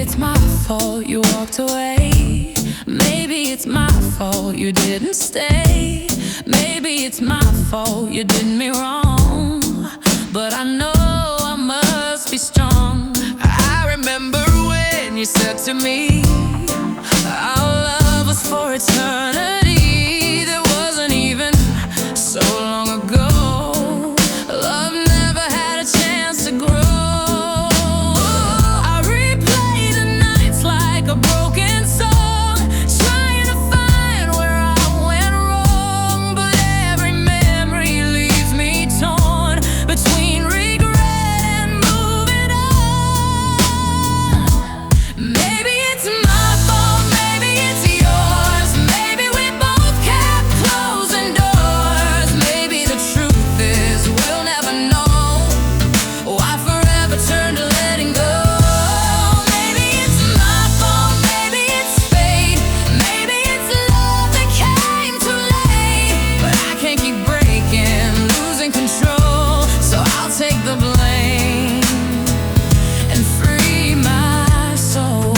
it's my fault you walked away. Maybe it's my fault you didn't stay. Maybe it's my fault you did me wrong. But I know I must be strong. I remember when you said to me, our love was for eternity. That wasn't even so long ago. Love never had a chance to grow. I replay the nights like a broken song, trying to find where I went wrong. But every memory leaves me torn between regret and moving on. Maybe it's my fault, maybe it's yours. Maybe we both kept closing doors. Maybe the truth is we'll never know why forever turned to letting go. Maybe it's my fault, maybe it's fate. Maybe it's love that came too late. But I can't keep breaking, losing control. So I'll take the blame and free my soul.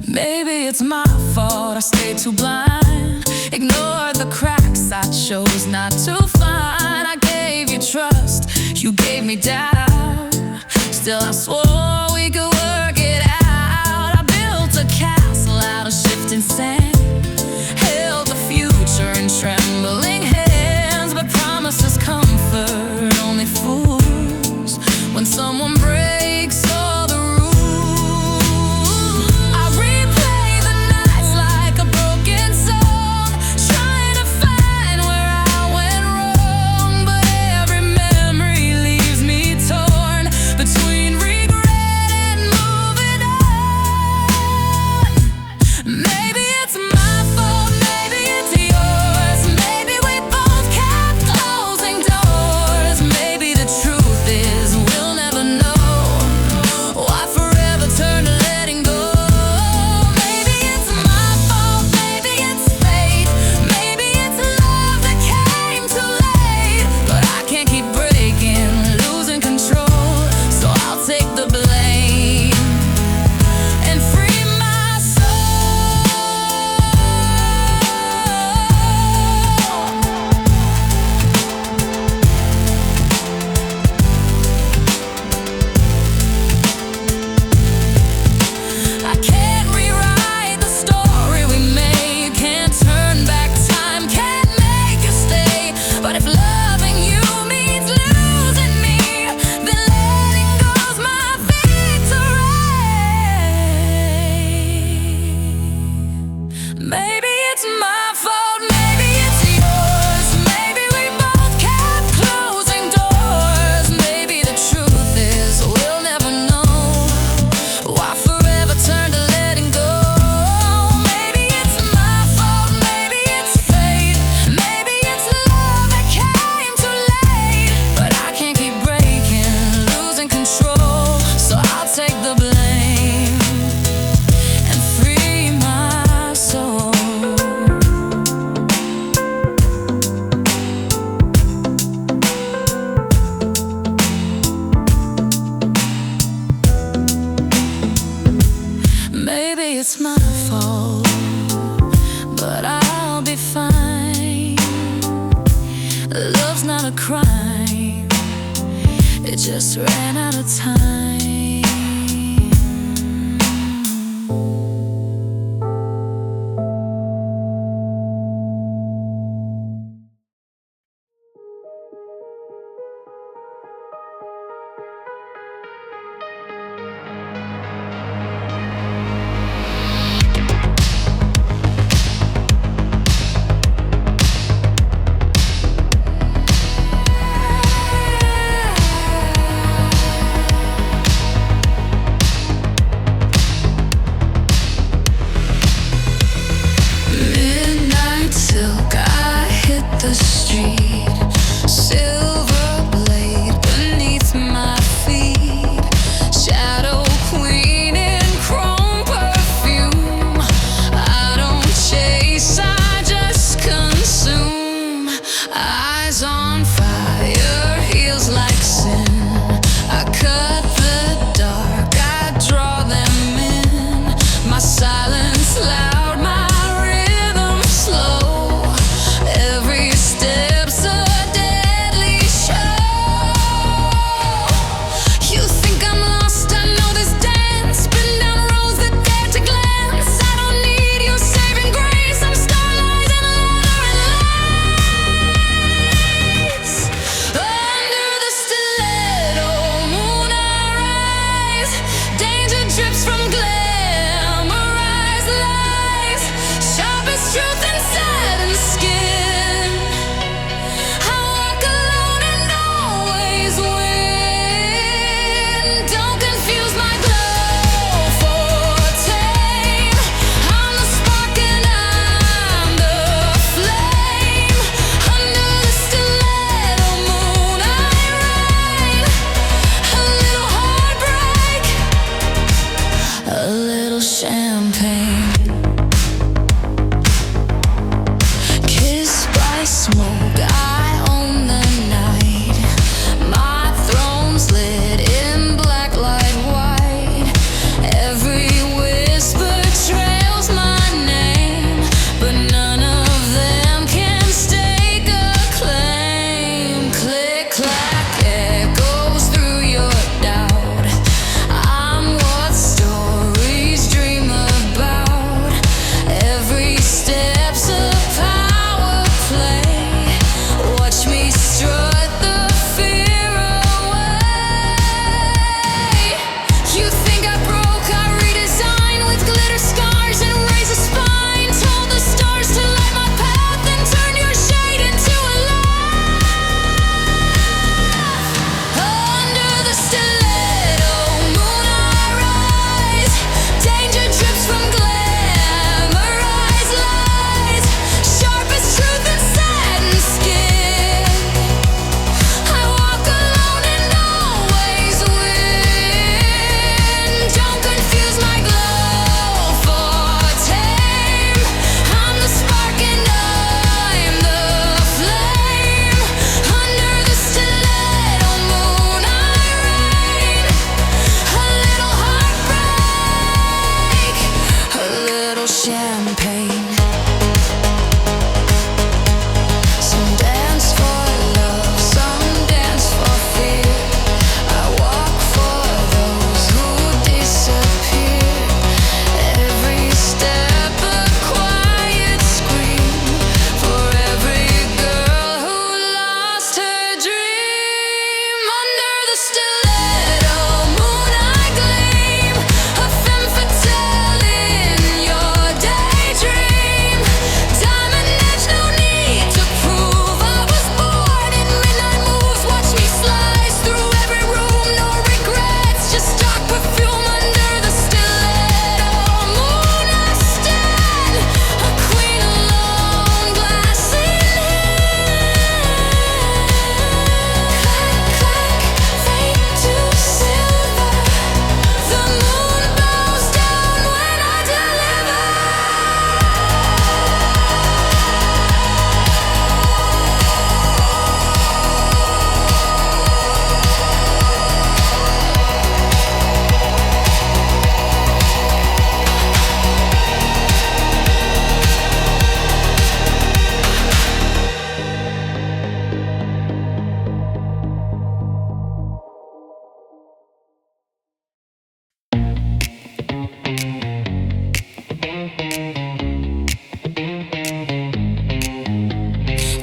Maybe it's my fault I stayed too blind, ignored the cracks I chose not to find. I gave you trust, you gave me doubt. Still I swore we could work it out. I built a castle out of shifting sand, held the future in trembling hands. But promises comfort only fools when someone breaks all the rules. I replay the nights like a broken song, trying to find where I went wrong. But every memory leaves me torn between regret and moving on. Maybe it's my fault, maybe it's yours. Maybe we both kept closing doors. Maybe the truth is we'll never know why forever turned to letting go. Maybe it's my fault, maybe it's fate. Maybe it's love that came too late. But I can't keep breaking, losing control. So I'll take the blame and free my soul. I can't rewrite the story we made, can't turn back time, can't make you stay. But if loving you means losing me, then letting go's my victory. Maybe it's my fault, maybe it's yours. Maybe we both kept closing doors. Maybe the truth is we'll never know why forever turned to letting go. Maybe it's my fault, maybe it's fate. Maybe it's love that came too late. But I can't keep breaking, losing control. So I'll take the blame and free my soul. Maybe it's my fault, but I'll be fine. Love's not a crime, it just ran out of time.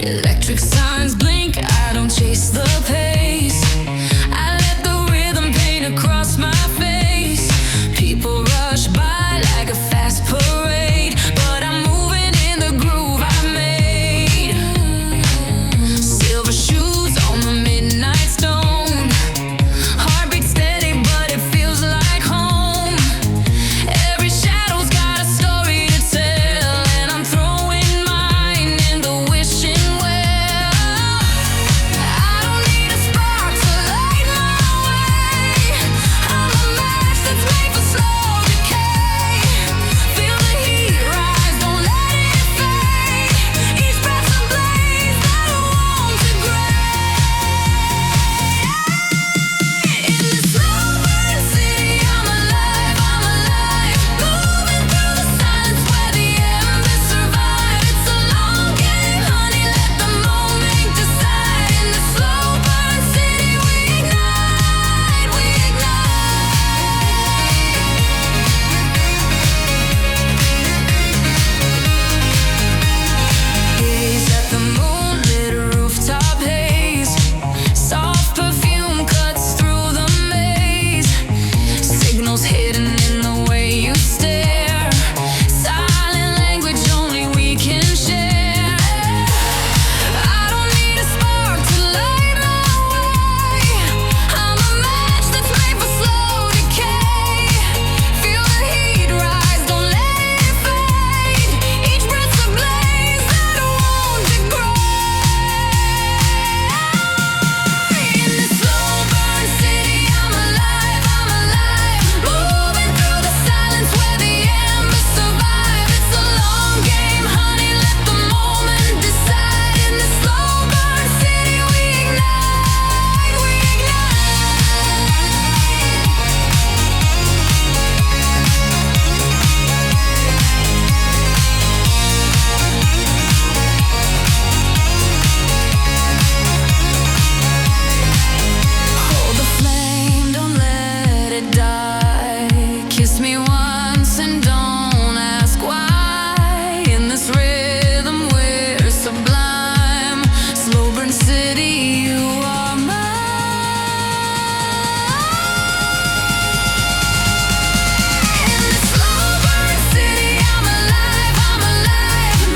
Electric signs blink, I don't chase the pace. I let the rhythm paint across my face. People rush by like a fast parade, but I'm moving in the groove I made. Silver shoes on the midnight stone. Heartbeat steady, but it feels like home. Every shadow's got a story to tell, and I'm throwing mine in the wishing well. I don't need a spark to light my way. I'm a match that's made for slow decay. Feel the heat rise, don't let it fade. Each breath's a blaze that won't degrade. In this slow burn city, I'm alive, moving through the silence where the embers survive. It's a long game, honey, let the moment decide. In this slow burn city, we ignite, we ignite. Gaze at the moonlit rooftop haze. Soft perfume cuts through the maze. Signals hidden in the way you stare. Silent language only we can share. I don't need a spark to light my way. I'm a match that's made for slow decay. Feel the heat rise, don't let it fade. Each breath's a blaze that won't degrade. In this slow burn city, I'm alive, moving through the silence where the embers survive. It's a long game, honey, let the moment decide. In this slow burn city, we ignite, we hold the flame, don't let it die. Kiss me once and don't ask why. In this rhythm we're sublime. Slow burn city, you are mine. In this slow burn city, I'm alive,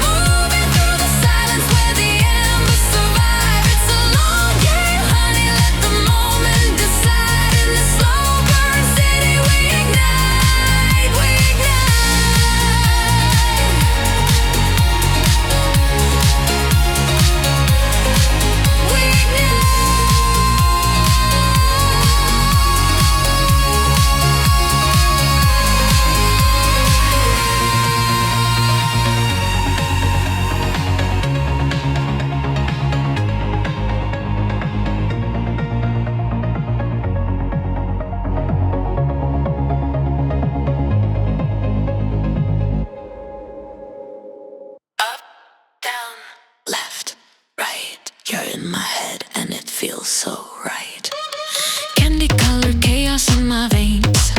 moving through the silence where the embers survive. It's a long game, honey, let the moment decide. In this slow burn city, we ignite, we down, left, right. You're in my head and it feels so right. Candy colored chaos in my veins,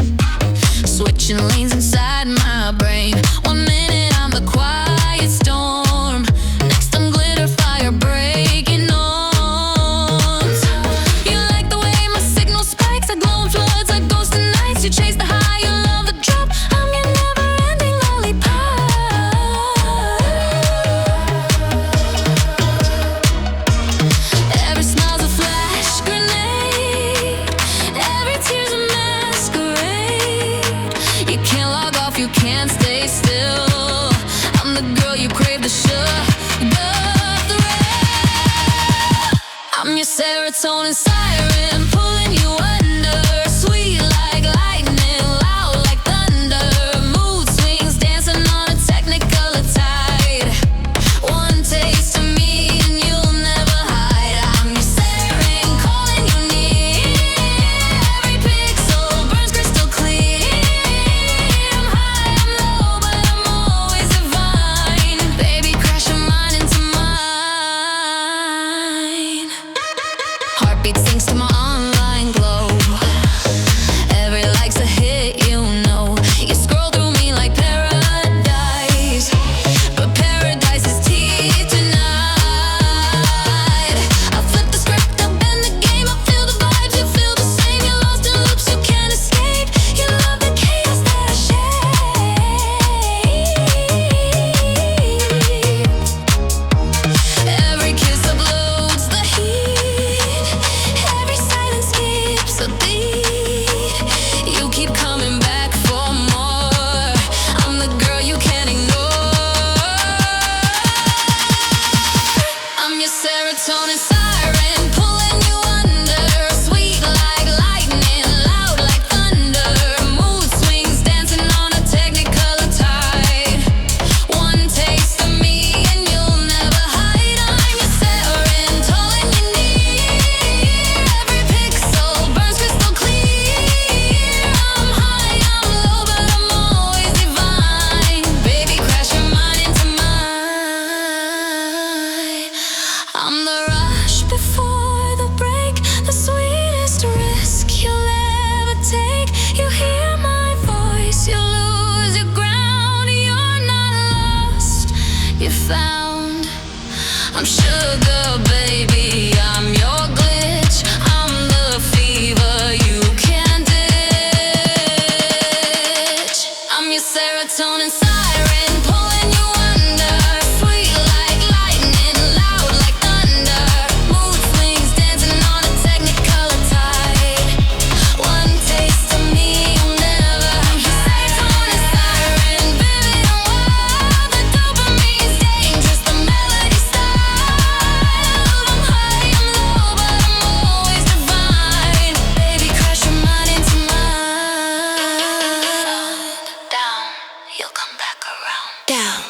switching lanes inside my brain. 1 minute I'm the quiet storm, next I'm glitter fire breaking norms. You like the way my signal spikes, I glow in floods like ghosts and nights. You chase the high, you love the drop. I'm your never-ending lollipop. Every smile's a flash grenade, every tear's a masquerade. You can't log off, you can't stay still. I'm the girl you crave, the sugar thrill. I'm your serotonin siren, pulling you under. Sweet like lightning, loud like thunder. Mood swings, dancing on a technicolor tide. One taste of me and you'll never hide. I'm your siren, calling you near. Every pixel burns crystal clear. I'm high, I'm low, but I'm always divine. Baby, crash your mind into mine. Heartbeat sinks to my online glow. serotonin siren, pulling you under, sweet like lightning, loud like thunder, mood swings dancing on a technicolor tide. One taste of me and you'll never hide. I'm your serotonin, all you need. Every pixel burns crystal clear. I'm high, I'm low, but I'm always divine. Baby, crash your mind into mine. I'm the rush before the break, the sweetest risk you'll ever take. You hear my voice, you lose your ground. You're not lost, you're found. I'm sugar, baby, I'm your glitch. I'm the fever you can't ditch. I'm your serotonin siren, pulling you under, sweet like lightning, loud like thunder, mood swings dancing on a technicolor tide. One taste of me, you'll never. I'm your serotonin siren, vivid and wild. The dopamine's dangerous, the melody style. I'm high, I'm low, but I'm always divine. Baby, crash your mind into mine. Down, you'll come back around. Down.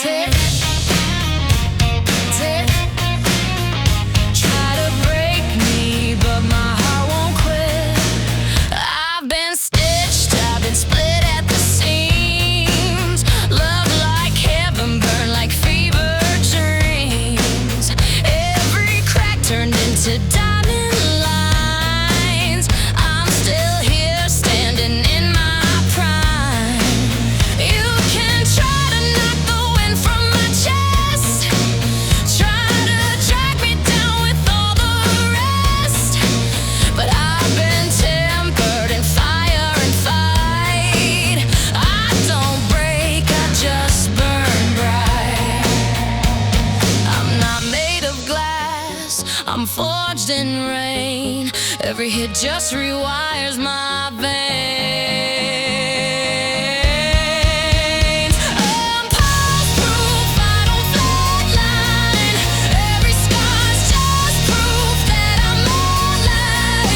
Tick, tick, try to break me, but my heart won't quit. I've been stitched, I've been split at the seams. Love like heaven, burn like fever dreams. Every crack turned into diamond lines. I'm still here, standing in my prime. You can try to knock the wind from my chest, try to drag me down with all the rest, but I've been tempered in fire and fight. I don't break, I just burn bright. I'm not made of glass, I'm forged in rain. Every hit just rewires my veins. I'm pulse-proof, I don't flatline. Every scar's just proof that I'm alive.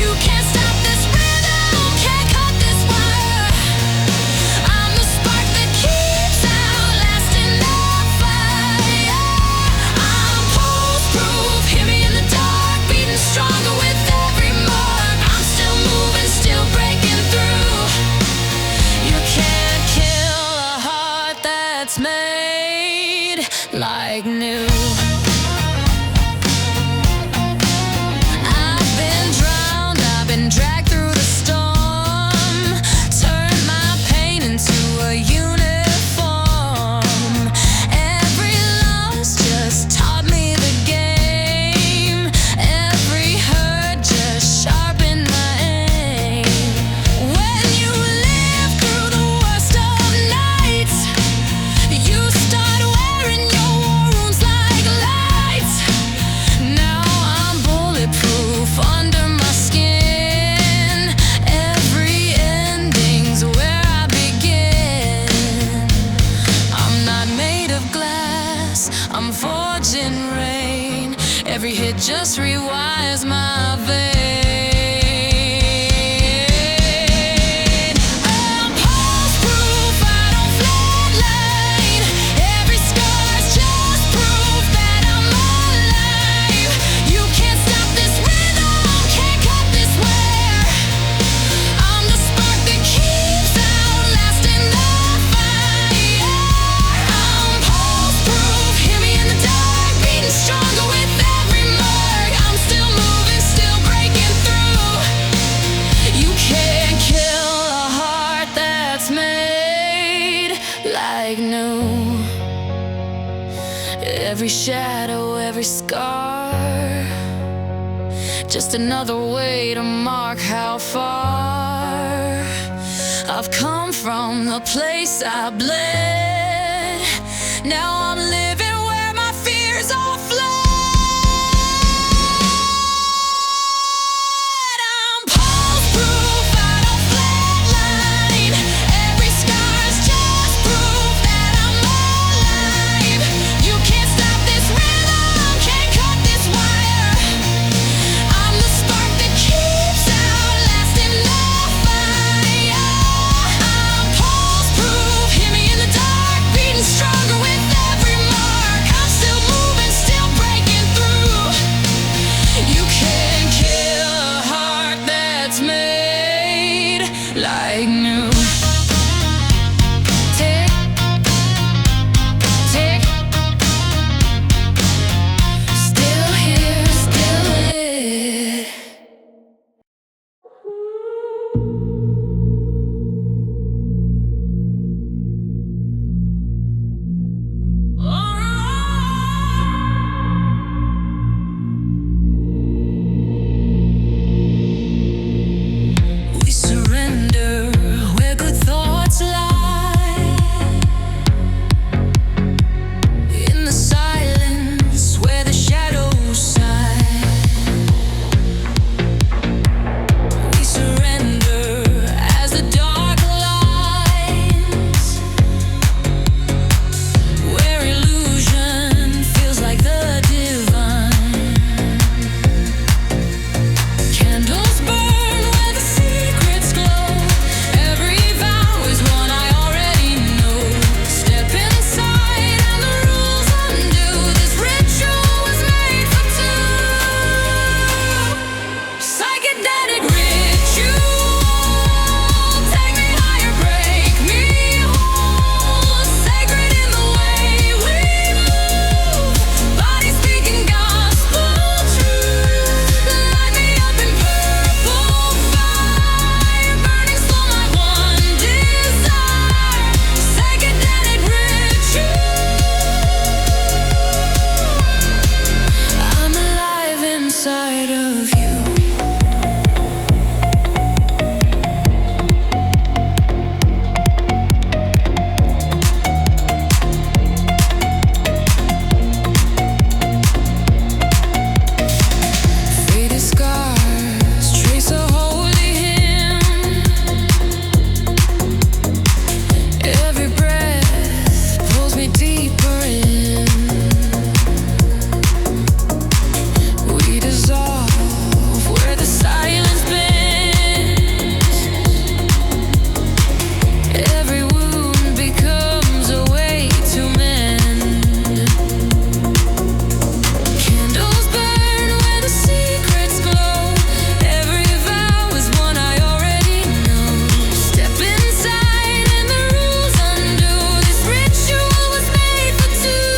You can't stop this rhythm, can't cut this wire. I'm the spark that keeps outlasting the fire. I'm pulse-proof, hear me in the dark, beating stronger with every mark. I'm still moving, still breaking through. You can't kill a heart that's made like new. I've been drowned, I've been dragged through the storm, turned my pain into a uniform. Every loss just taught me the game. Every hurt just sharpened my aim. When you live through the worst of nights, you start wearing your wounds like lights. Now I'm bulletproof under my skin. Every ending's where I begin. I'm not made of glass, I'm forged in rain. Every hit just rewires my vein. I'm pulse-proof, I don't flatline. Every scar's just proof that I'm alive. You can't stop this rhythm, can't cut this wire. I'm the spark that keeps outlasting the fire. I'm pulse-proof, hear me in the dark, beating stronger with every mark. I'm still moving, still breaking through. You can't kill a heart that's made like new. Every shadow, every scar, just another way to mark how far I've come from the place I bled. Now I'm living where my fears all fled. I'm pulse-proof, I don't flatline. Every scar's just proof that I'm alive. You can't stop this rhythm, can't cut this wire. I'm the spark that keeps outlasting the fire. I'm pulse-proof, hear me in the dark, beating stronger with every mark. I'm still moving, still breaking through. You can't kill a heart that's made like new. Tick, tick, still here, still lit. We surrender where good thoughts lie. In the silence where the shadows sigh. We surrender as the dark lines, where illusion feels like the divine. Candles burn where the secrets glow. Every vow is one I already know. Step inside and the rules undo. This ritual was made for two. Psychedelic ritual, take me higher, break me whole. Sacred in the way we move. Body speaking gospel truth. Light me up in purple fire, burning slow, my one desire. Psychedelic ritual. I'm alive inside of you. Faded scars trace a holy hymn. Every breath pulls me deeper in. We dissolve where the silence bends. Every wound becomes a way to mend. Candles burn where the secrets glow. Every vow is one I already know. Step inside and the rules undo. This ritual was made for two.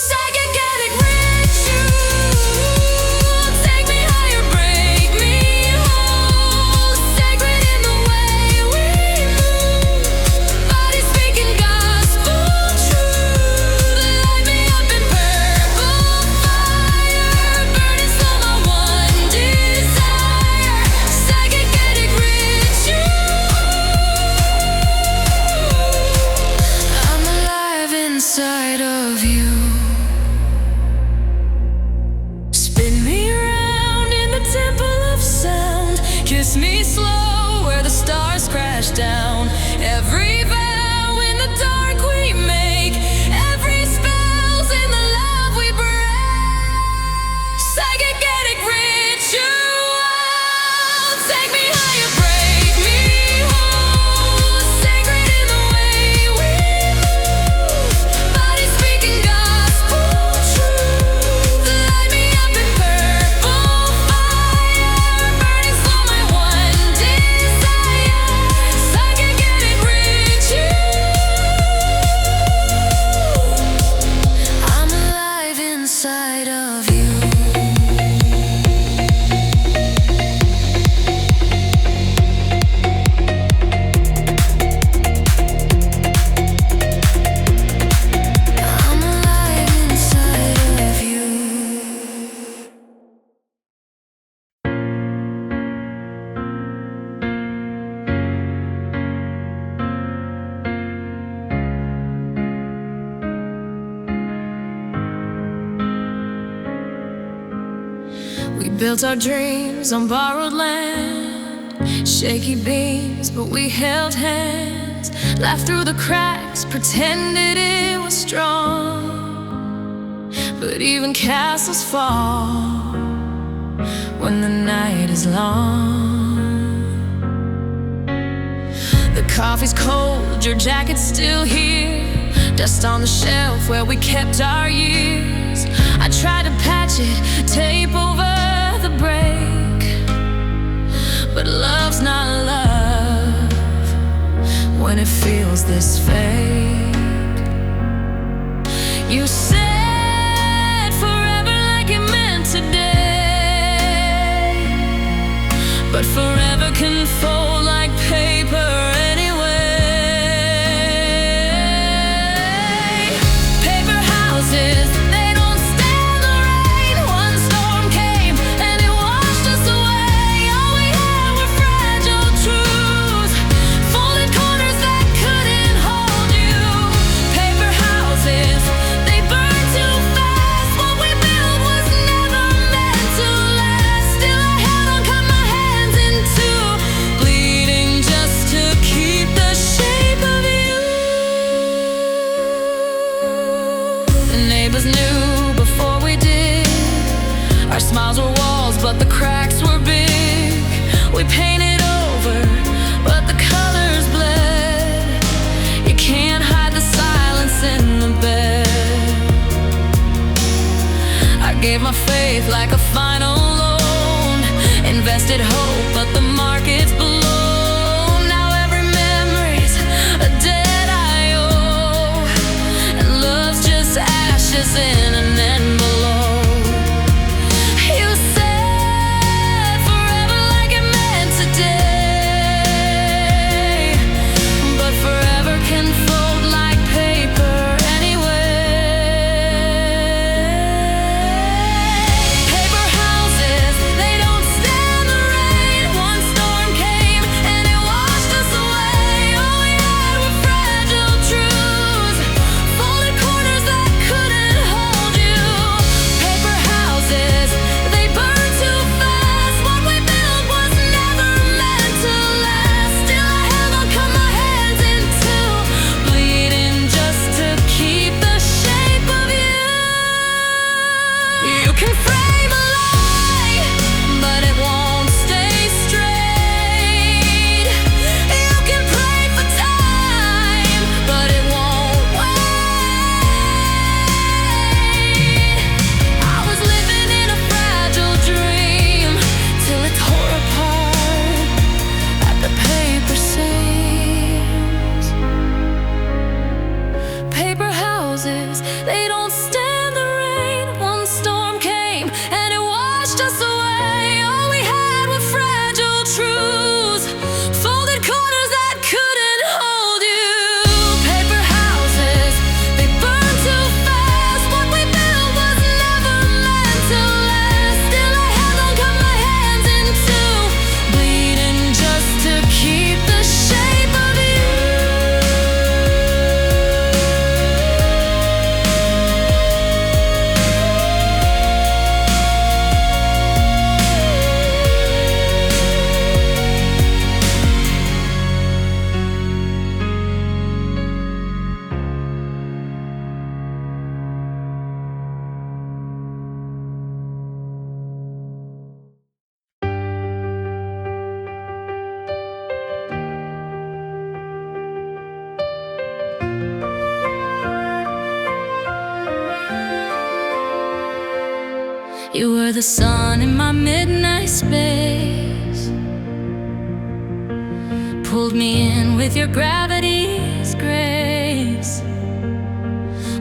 Psychedelic ritual, take me higher, break me whole. Sacred in the way we move. Body speaking gospel truth. Light me up in purple fire, burning slow, my one desire. Psychedelic ritual. I'm alive inside of you. Spin me round in the temple of sound. Kiss me slow where the stars crash down. Every vow in the dark we make. Every spell's in the love we break. Psychedelic ritual, take me higher, break me whole. Sacred in the way we move. Body speaking gospel truth. Light me up in purple fire, burning slow, my one desire. built our dreams on borrowed land, shaky beams, but we held hands. Laughed through the cracks, pretended it was strong. But even castles fall when the night is long. The coffee's cold, your jacket's still here. Dust on the shelf where we kept our years. I tried to patch it, tape over the break, but love's not love when it feels this fake. You said forever like it meant today, but forever can fold like paper anyway. Paper houses, they don't stand the rain. One storm came and it washed us away. All we had were fragile truths, folded corners that couldn't hold you. Paper houses, they burn too fast. What we built was never meant to last. Still I held on, cut my hands in two, bleeding just to keep the shape of you. The neighbors knew before we did. Our smiles were walls, but the cracks were big. We painted over, but the colors bled. You can't hide the silence in the bed. I gave my faith like a final loan, invested hope, but the market's below. Now every memory's a debt I owe, and love's just ashes in an envelope. You said forever like it meant today, but forever can fold like paper anyway. Paper houses, they don't stand the rain. One storm came and it washed us away. All we had were fragile truths, folded corners that couldn't hold you. Paper houses, they burn too fast. What we built was never meant to last. Still I held on, cut my hands in two, bleeding just to keep the shape of you. You can frame a lie, but it won't stay straight. You can pray for time, but it won't wait. I was living in a fragile dream till it tore apart at the paper seams. Paper houses, they don't stand the rain. One storm came and it washed us away. All we had were fragile truths, folded corners that couldn't hold you. Paper houses, they burn too fast. What we built was never meant to last. Still I held on, cut my hands in two, bleeding just to keep the shape of you. You were the sun in my midnight space, pulled me in with your gravity's grace.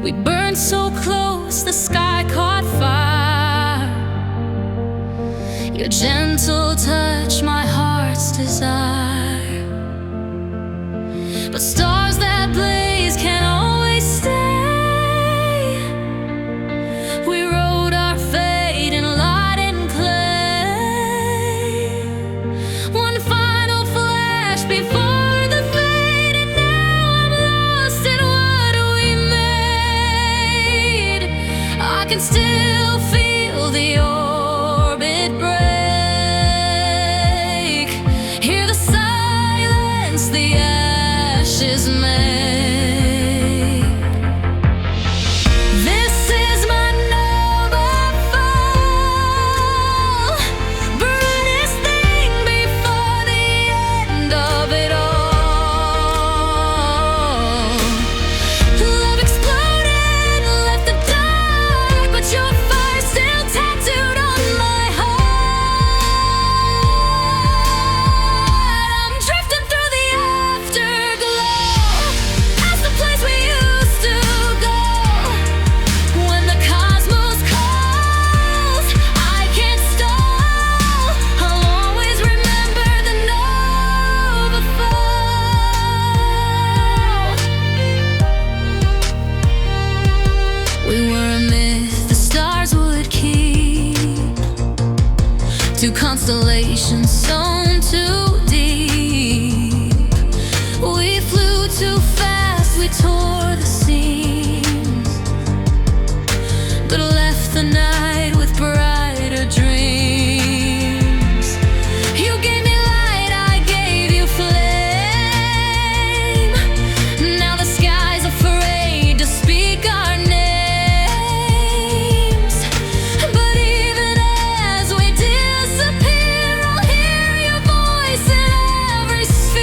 We burned so close, the sky caught fire. Your gentle touch, my heart's desire. But stars that blaze can't always stay. We wrote our fate in light and clay. One final flash before the fade, and now I'm lost in what we made. I can still feel the orbit break. is made. This is my noble fall, brightest thing before the end of it all. Love exploded, left the dark, but your fire still tattooed on my heart. I'm drifting through the afterglow, past the place we used to go. When the cosmos calls, I can't stall. I'll always remember the nova fall. We were a myth the stars would keep, two constellations sewn too deep. We flew too fast, we tore the seams, but left the night with brighter dreams. You gave me light, I gave you flame. Now the sky's afraid to speak our names. But even as we disappear, I'll hear your voice in every sphere.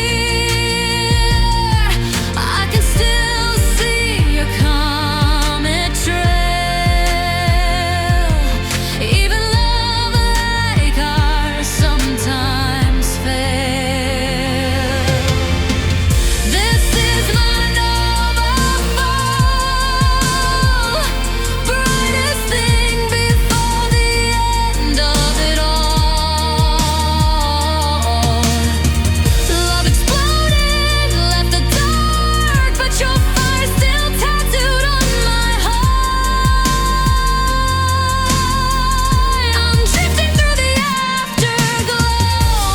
I can still see your comet trail. Even love like ours sometimes fails. This is my noble fall, brightest thing before the end of it all. Love exploded, left the dark, but your fire still tattooed on my heart. I'm drifting through the afterglow,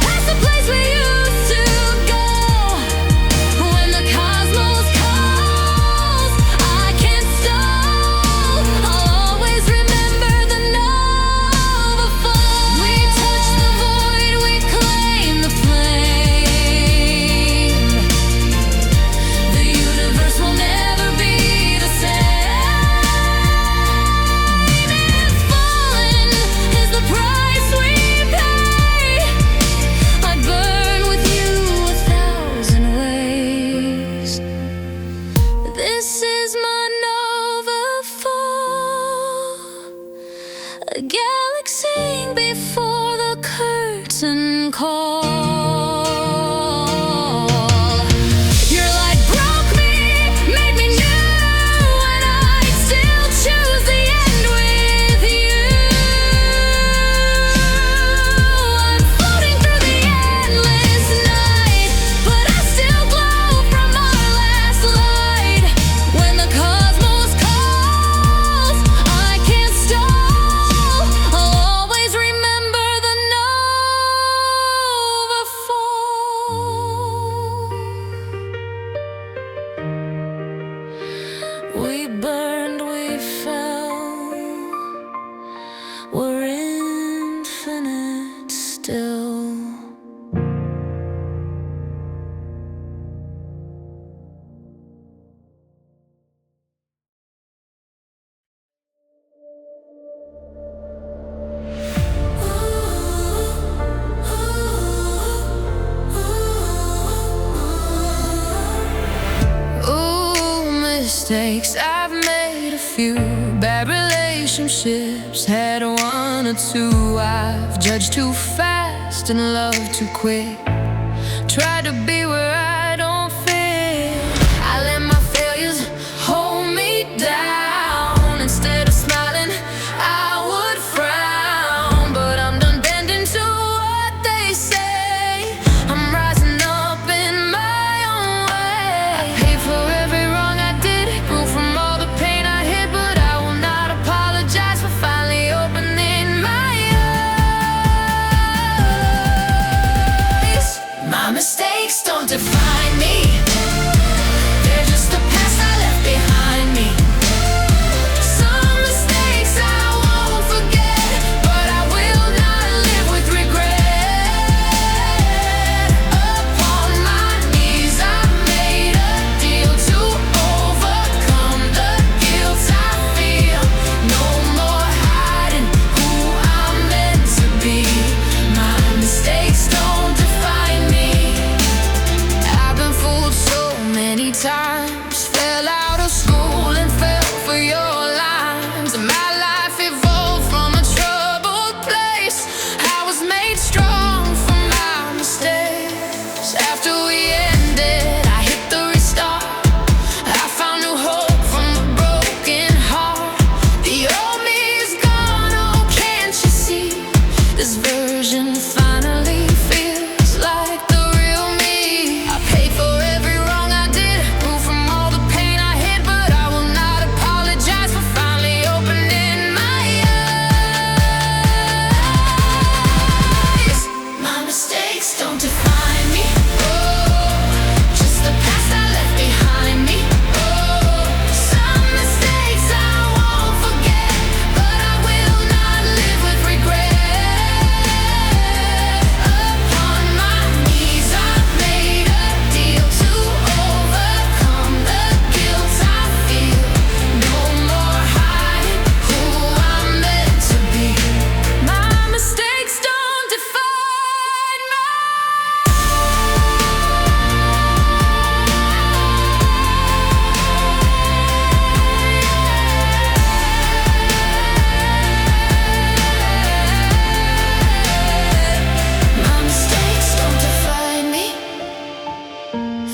past the place we used to go. When the cosmos calls, I can't stall. I'll always remember the nova fall. We touch the void, we claim the flame. The universe will never be the same. If falling is the price we pay, I'd burn with you 1,000 ways. This is my nova fall, a galaxy before the curtain call. Your light broke me, made me new, and I'd still choose the end with you. I'm floating through the endless night, but I still glow from our last light. When the cosmos calls, I can't stall. I'll always remember the nova fall. We burned, we fell, we're infinite still. Ooh, mistakes I've made, a few bad relationships, had one or two. I've judged too fast and loved too quick, tried to be where I don't fit. I let my failures hold me down. Instead of smiling, I would frown. But I'm done bending to what they say. I'm rising up in my own way. I paid for every wrong I did, grew from all the pain I hid. But I will not apologize for finally opening my eyes. My mistakes don't define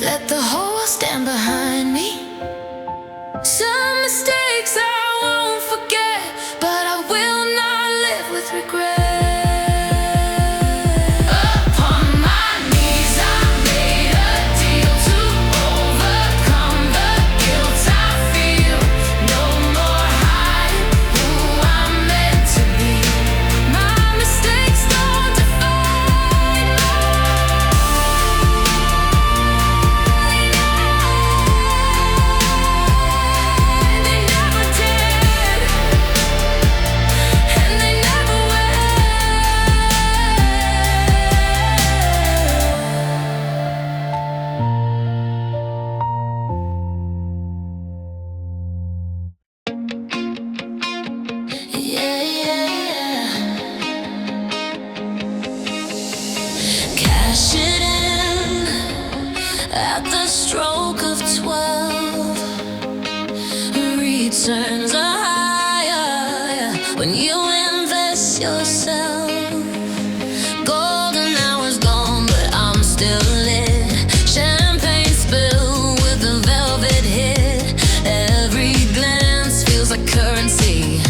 Let the whole world stand behind me. Some mistakes I won't forget, but I will not live with regret. Cash it in at the stroke of 12. Returns are higher when you invest yourself. Golden hours gone, but I'm still lit. Champagne spill with a velvet hit. Every glance feels like currency,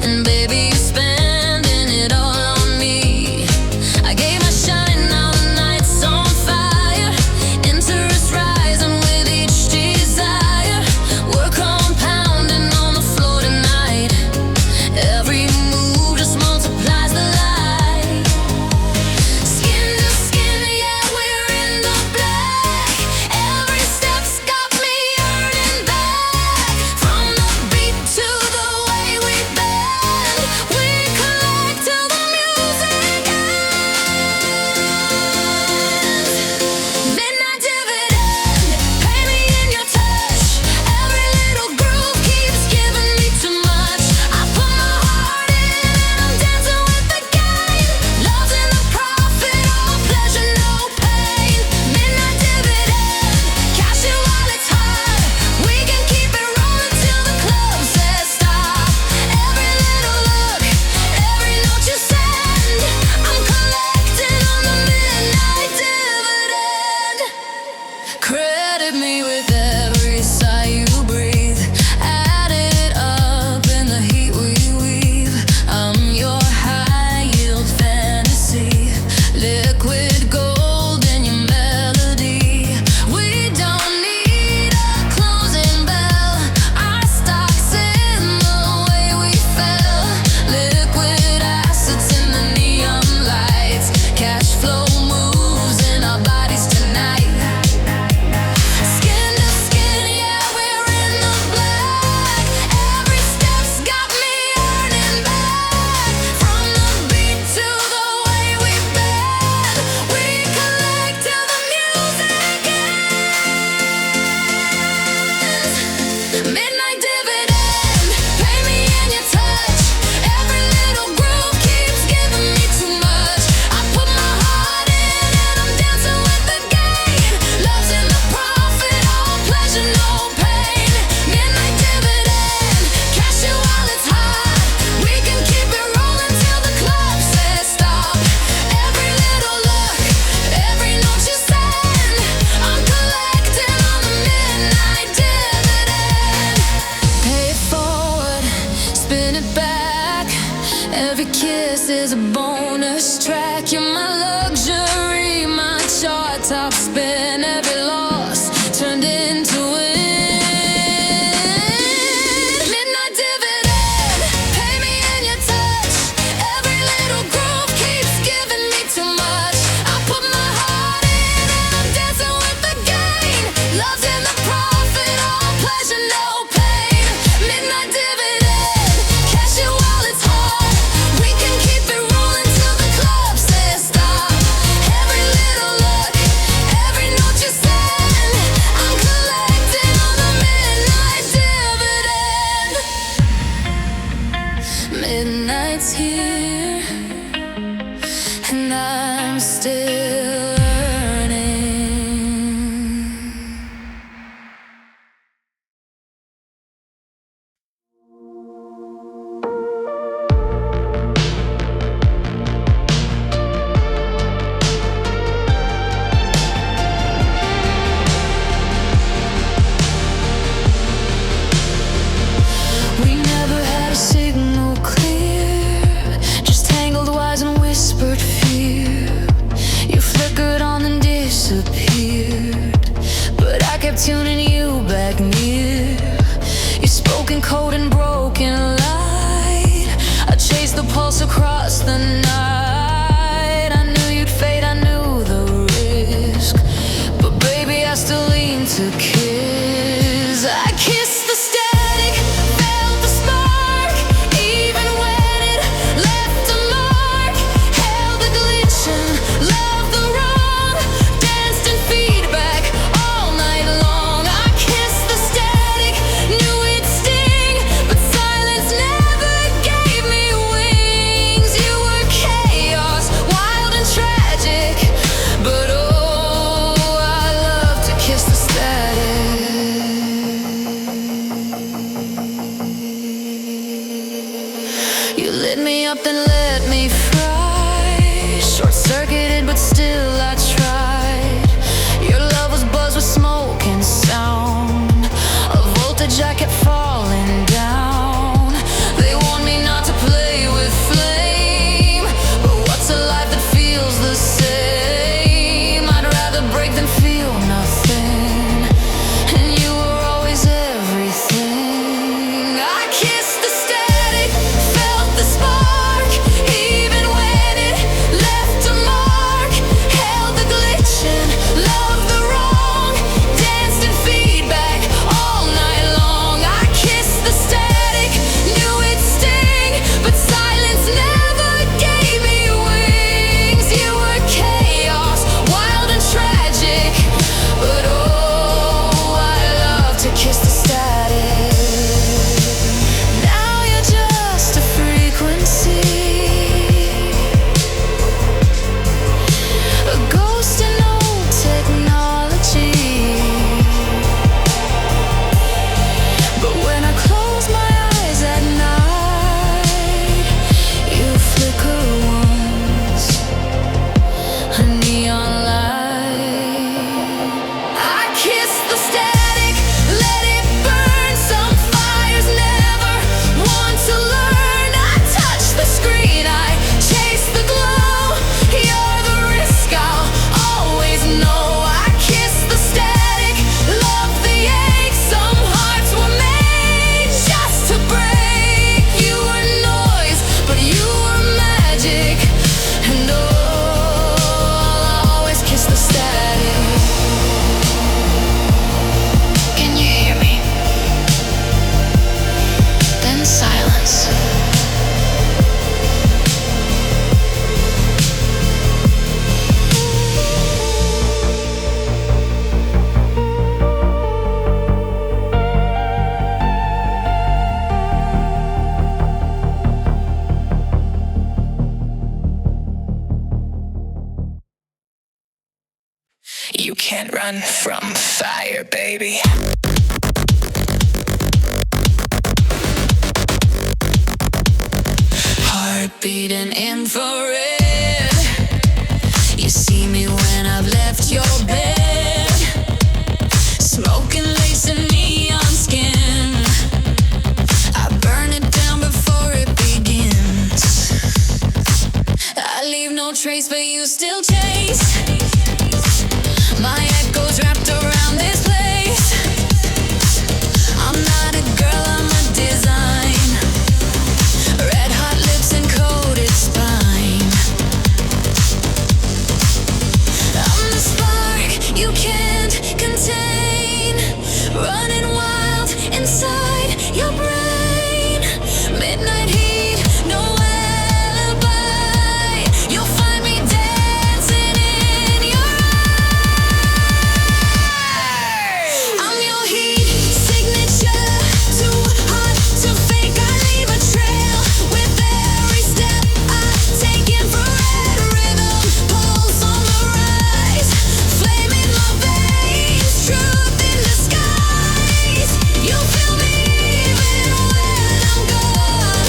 and baby, you spending it all on me. I gave my shine, now the night's on fire. Interest rising with each desire. We're compounding on the floor tonight. Every move just multiplies the light. Skin to skin, yeah, we're in the black. Every step's got me yearning back. From the beat to the way we bend, we collect till the music ends. Midnight dividend, pay me in your touch. Every little groove keeps giving me too much. I put my heart in and I'm dancing with the game. Love's in the profit, all pleasure, no pain. Midnight dividend, cash it while it's hot. We can keep it rolling till the club says stop. Every little look, every note you send, I'm collecting on the midnight dividend. Credit me with every sigh you breathe. Add it up in the heat we weave. I'm your high yield fantasy, liquid gold in your melody. We don't need a closing bell. Our stock's in the way we fell. Liquid assets in the neon lights. Cash flow moves in our bodies tonight. Skin to kept tuning you back near. You spoke in code and broken light. I chased the pulse across the night. I knew you'd fade, I knew the risk, but baby, I still lean to kiss. I kissed the static, felt the spark, even when it left a mark. Held the glitch and loved the wrong, danced in feedback all night long. I kissed the static, knew it'd sting, but silence never gave me wings. You were chaos, wild and tragic, but oh, I love to kiss the static. You lit me up, then let me fry. Short-circuited, but still I tried. Your love was buzzed with smoke and sound. A voltage I kept falling down. They want me not to play with flame, but what's a life that feels the same? I'd rather break than feel nothing, and you were always everything. I kissed the static, felt the spark, even when it left a mark. Held the glitch and loved the wrong, danced in feedback all night long. I kissed the static, knew it'd sting, but silence never gave me wings. You were chaos, wild and tragic, but oh, I love to kiss the static. Now you're just a frequency, a ghost in old technology. But when I close my eyes at night, you flicker once, a neon light. I kiss the static, let it burn. Some fires never want to learn. I touch the screen, I chase the glow. You're the risk I'll always know. I kiss the static, love the ache. Some hearts were made just to break. You were noise, but you were magic, and oh, I'll always kiss the static. Can you hear me? Then silence. You can't run from fire, baby. Heartbeat and infrared. You see me when I've left your bed. Smoking lace and neon skin. I burn it down before it begins. I leave no trace, but you still chase. My echoes wrapped around this place. I'm not a girl, I'm a design. Red hot lips and coated spine. I'm the spark you can't contain, running wild inside your brain. Midnight heat, no alibi. You'll find me dancing in your eyes. I'm your heat signature, too hot to fake. I leave a trail with every step I take. Infrared rhythm, pulse on the rise. Flame in my veins, truth in disguise. You feel me even when I'm gone.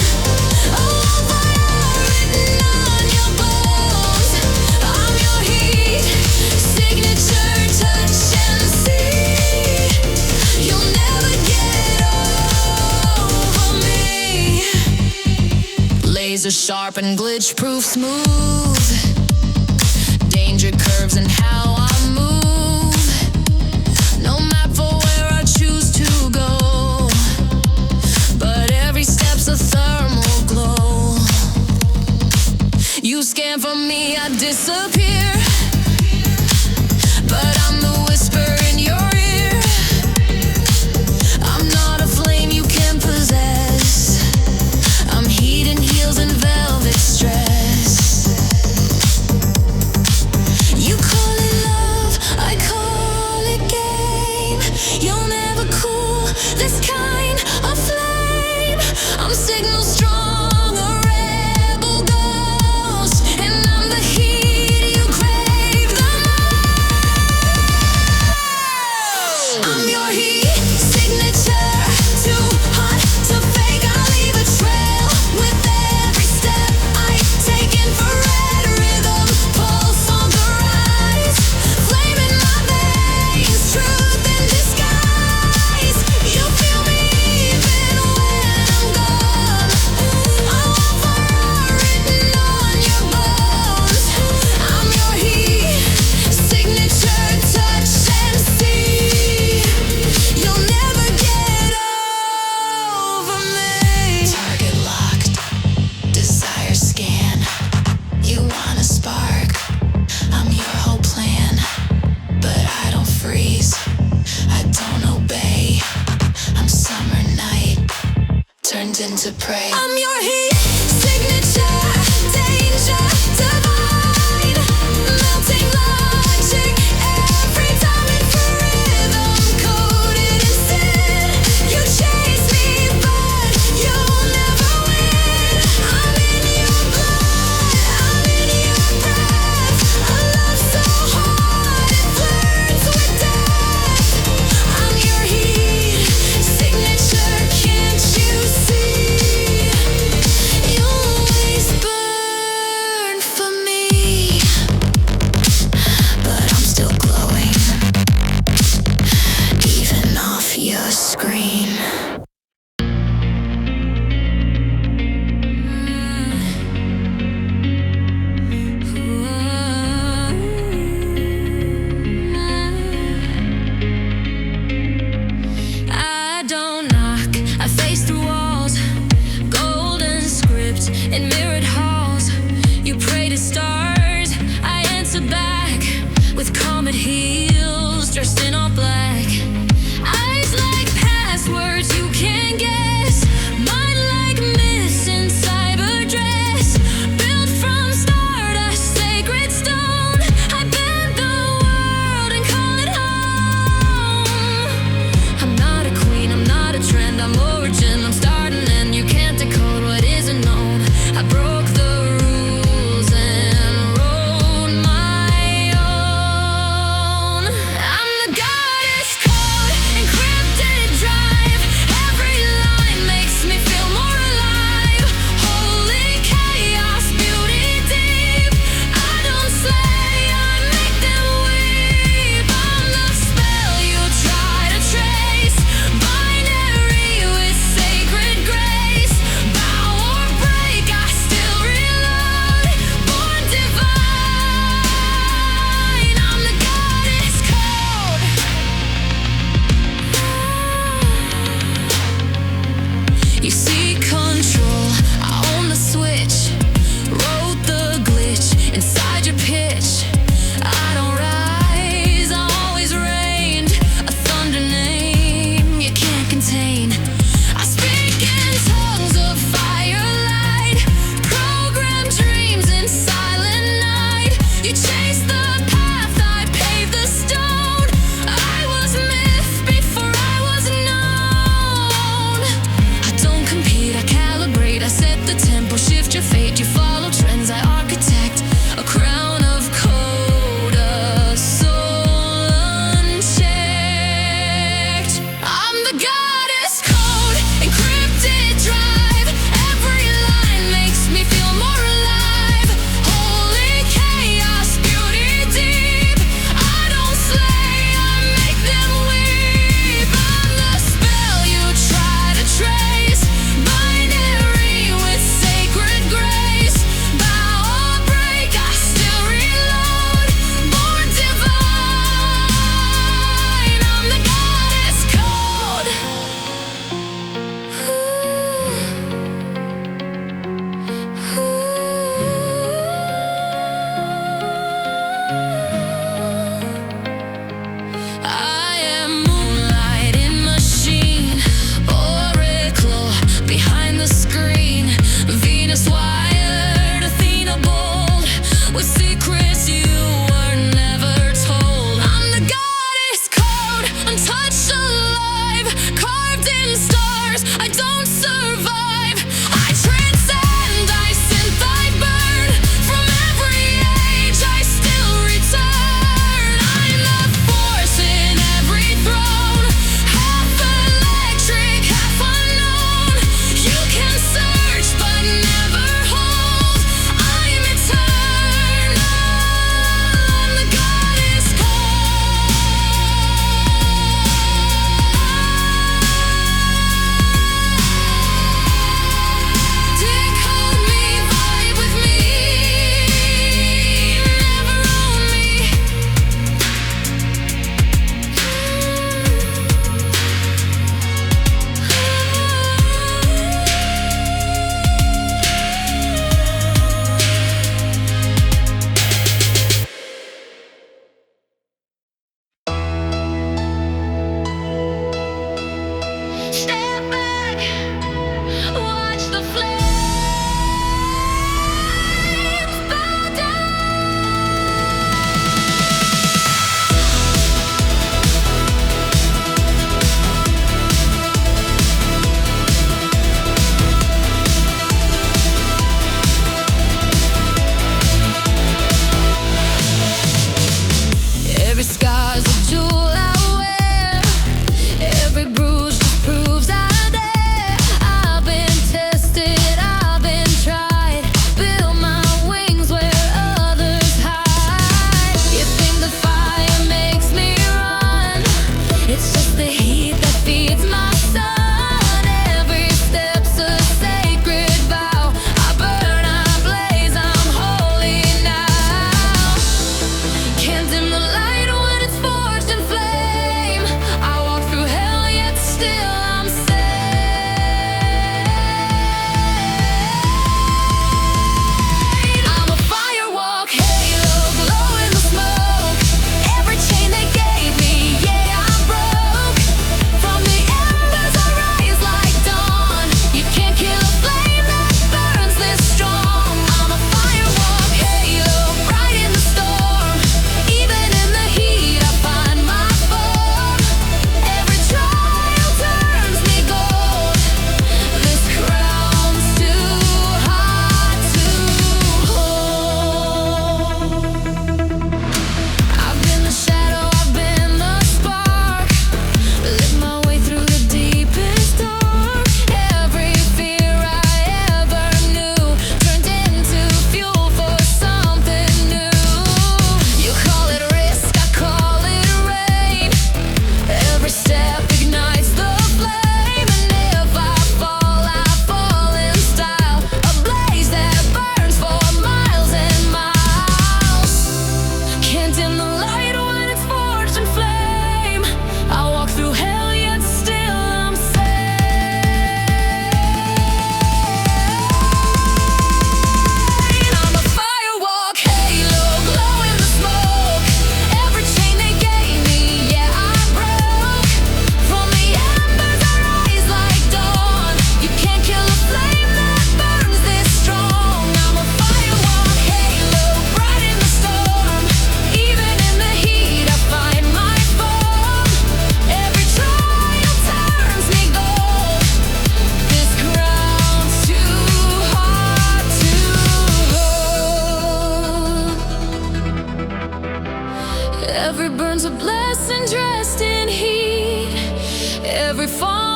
A fire written on your bones. I'm your heat signature, touch and see. You'll never get over me. Laser sharp and glitch proof smooth. Danger curves and how I move. No map for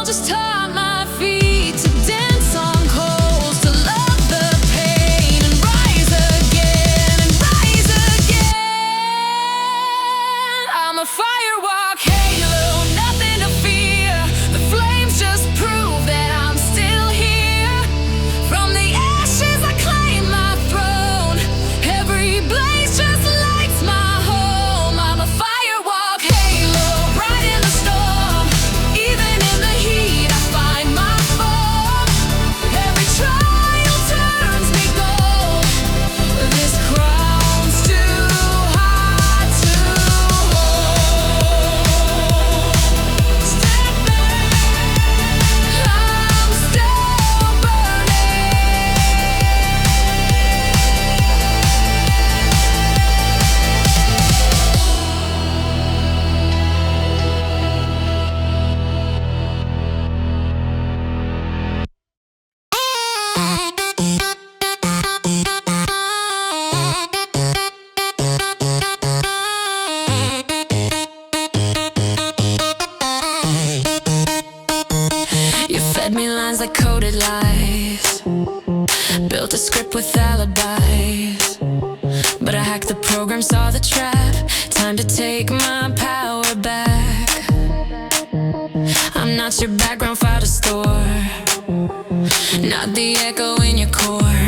just taught my feet to dance on coals, to love the pain and rise again and rise again. I'm a firewalk halo, nothing to fear. The flames just prove that I'm still here. From the ashes I claim my throne. Every blaze just lights my home. I'm a firewalk halo, bright in the storm. Even in the heat I find my form. Every trial turns me gold. This crown's too hard to hold. Step back, I'm still burning. You fed me lines like coded lies, built a script with alibis, but I hacked the program, saw the trap. Time to take my power back. I'm not your background file to store, not the echo in your core.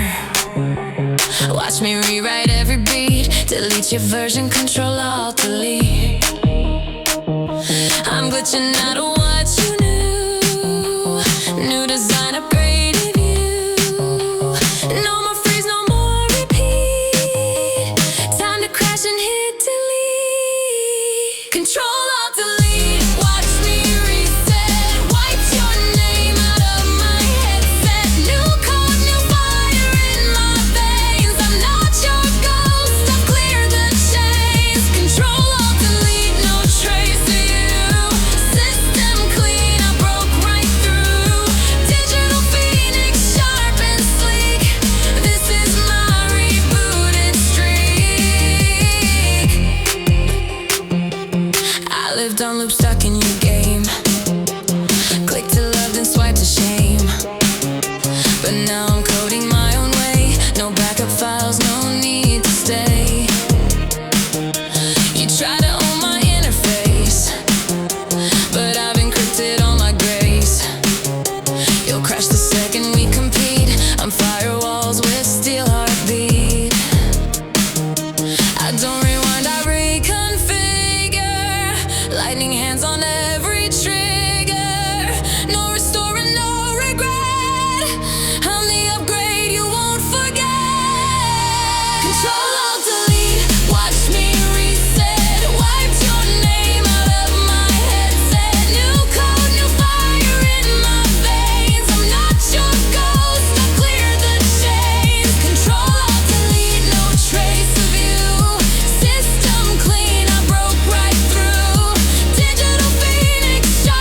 Watch me rewrite every beat, delete your version, control alt delete. I'm glitching out of what you knew. New design, upgraded view. No more freeze, no more repeat. Time to crash and hit delete. Control alt delete. Watch me reset. Wipe your name out of my headset. New code, new fire in my veins. I'm not your ghost, I've cleared the chains. Control alt delete, no trace of you. System clean, I broke right through. Digital phoenix, sharp and sleek. This is my rebooted streak. I lived on loop, stuck in your game. Click to love, then swipe to shame. But now I'm coding my own way. No backup files, no need to stay. You try to own my interface, but I've encrypted all my grace. You'll crash the second we compete. I'm firewalls with steel heartbeat. I don't rewind, I reconfigure. Lightning hands on every trigger. No restoring, no regret. I'm the upgrade you won't forget. Control alt delete. Watch me reset. Wiped your name out of my headset. New code, new fire in my veins. I'm not your ghost, I cleared the chains. Control alt delete, no trace of you. System clean, I broke right through. Digital phoenix, sharp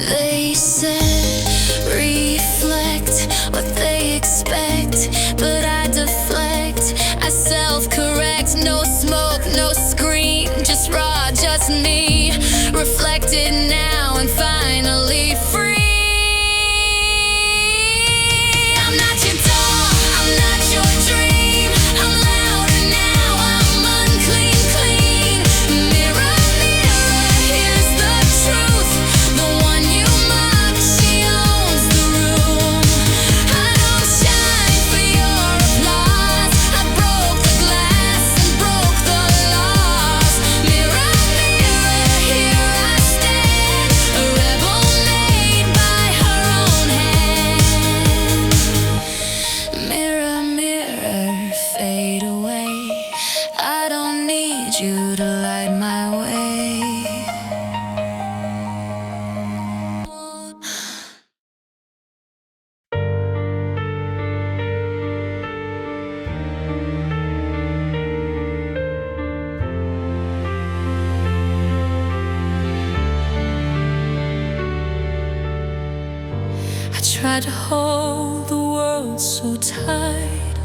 They said, reflect what they expect, but I deflect, I self-correct. No smoke, no scream, just raw, just me, reflected now and finally free. I'm not your doll, I'm not your dream, I'm louder now, I'm unclean, clean. Mirror, mirror, here's the truth, the one you mock, she owns the room. I don't shine for your applause, I broke the glass and broke the laws. Mirror, mirror, here I stand, a rebel made by her own hand. Mirror, mirror, fade away, I don't need you to light my way. I tried to hold the world so tight,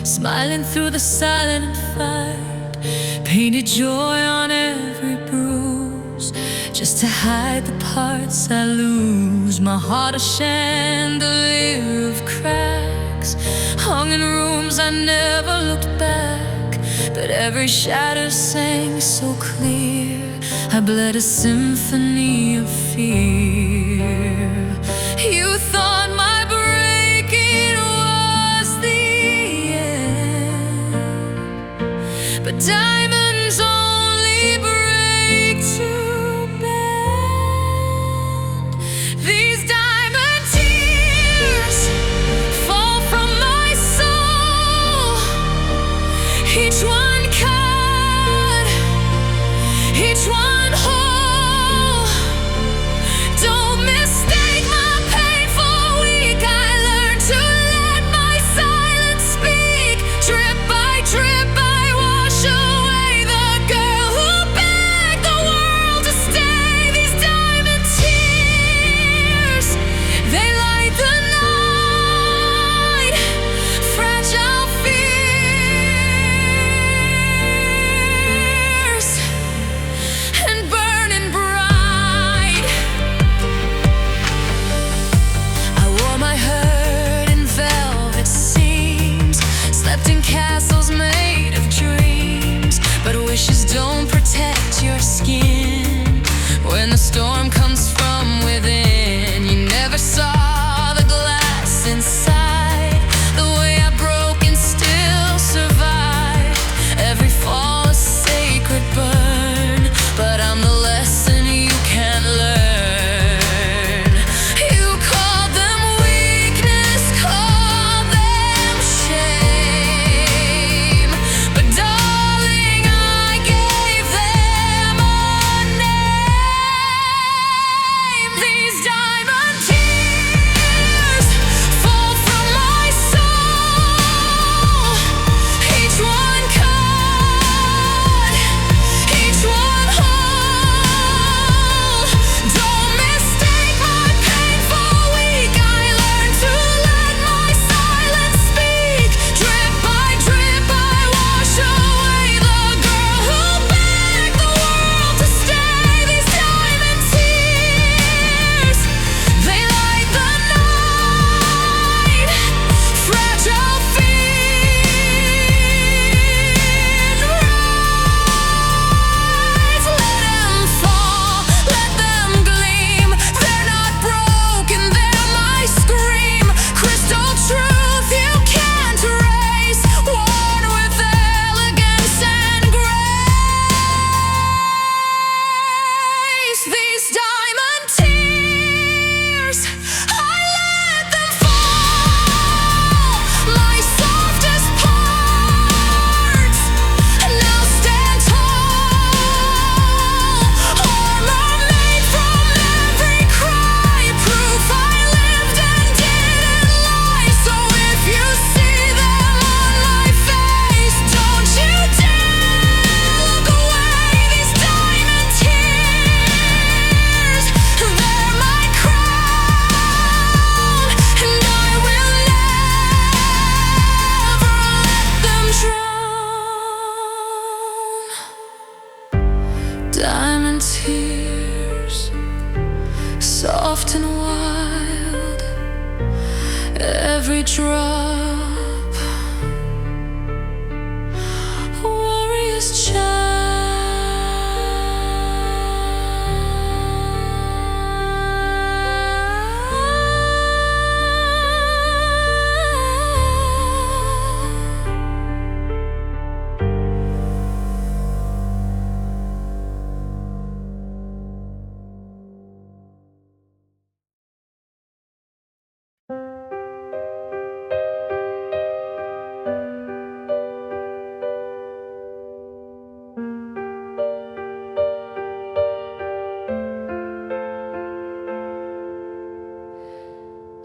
smiling through the silent fight, painted joy on every bruise, just to hide the parts I lose. My heart a chandelier of cracks, hung in rooms I never looked back, but every shadow sang so clear, I bled a symphony of fear. You thought my breaking was the end, but diamonds only break to bend. These diamond tears fall from my soul, each one cut, each one whole. Don't soft and wild, every drop, warrior's child.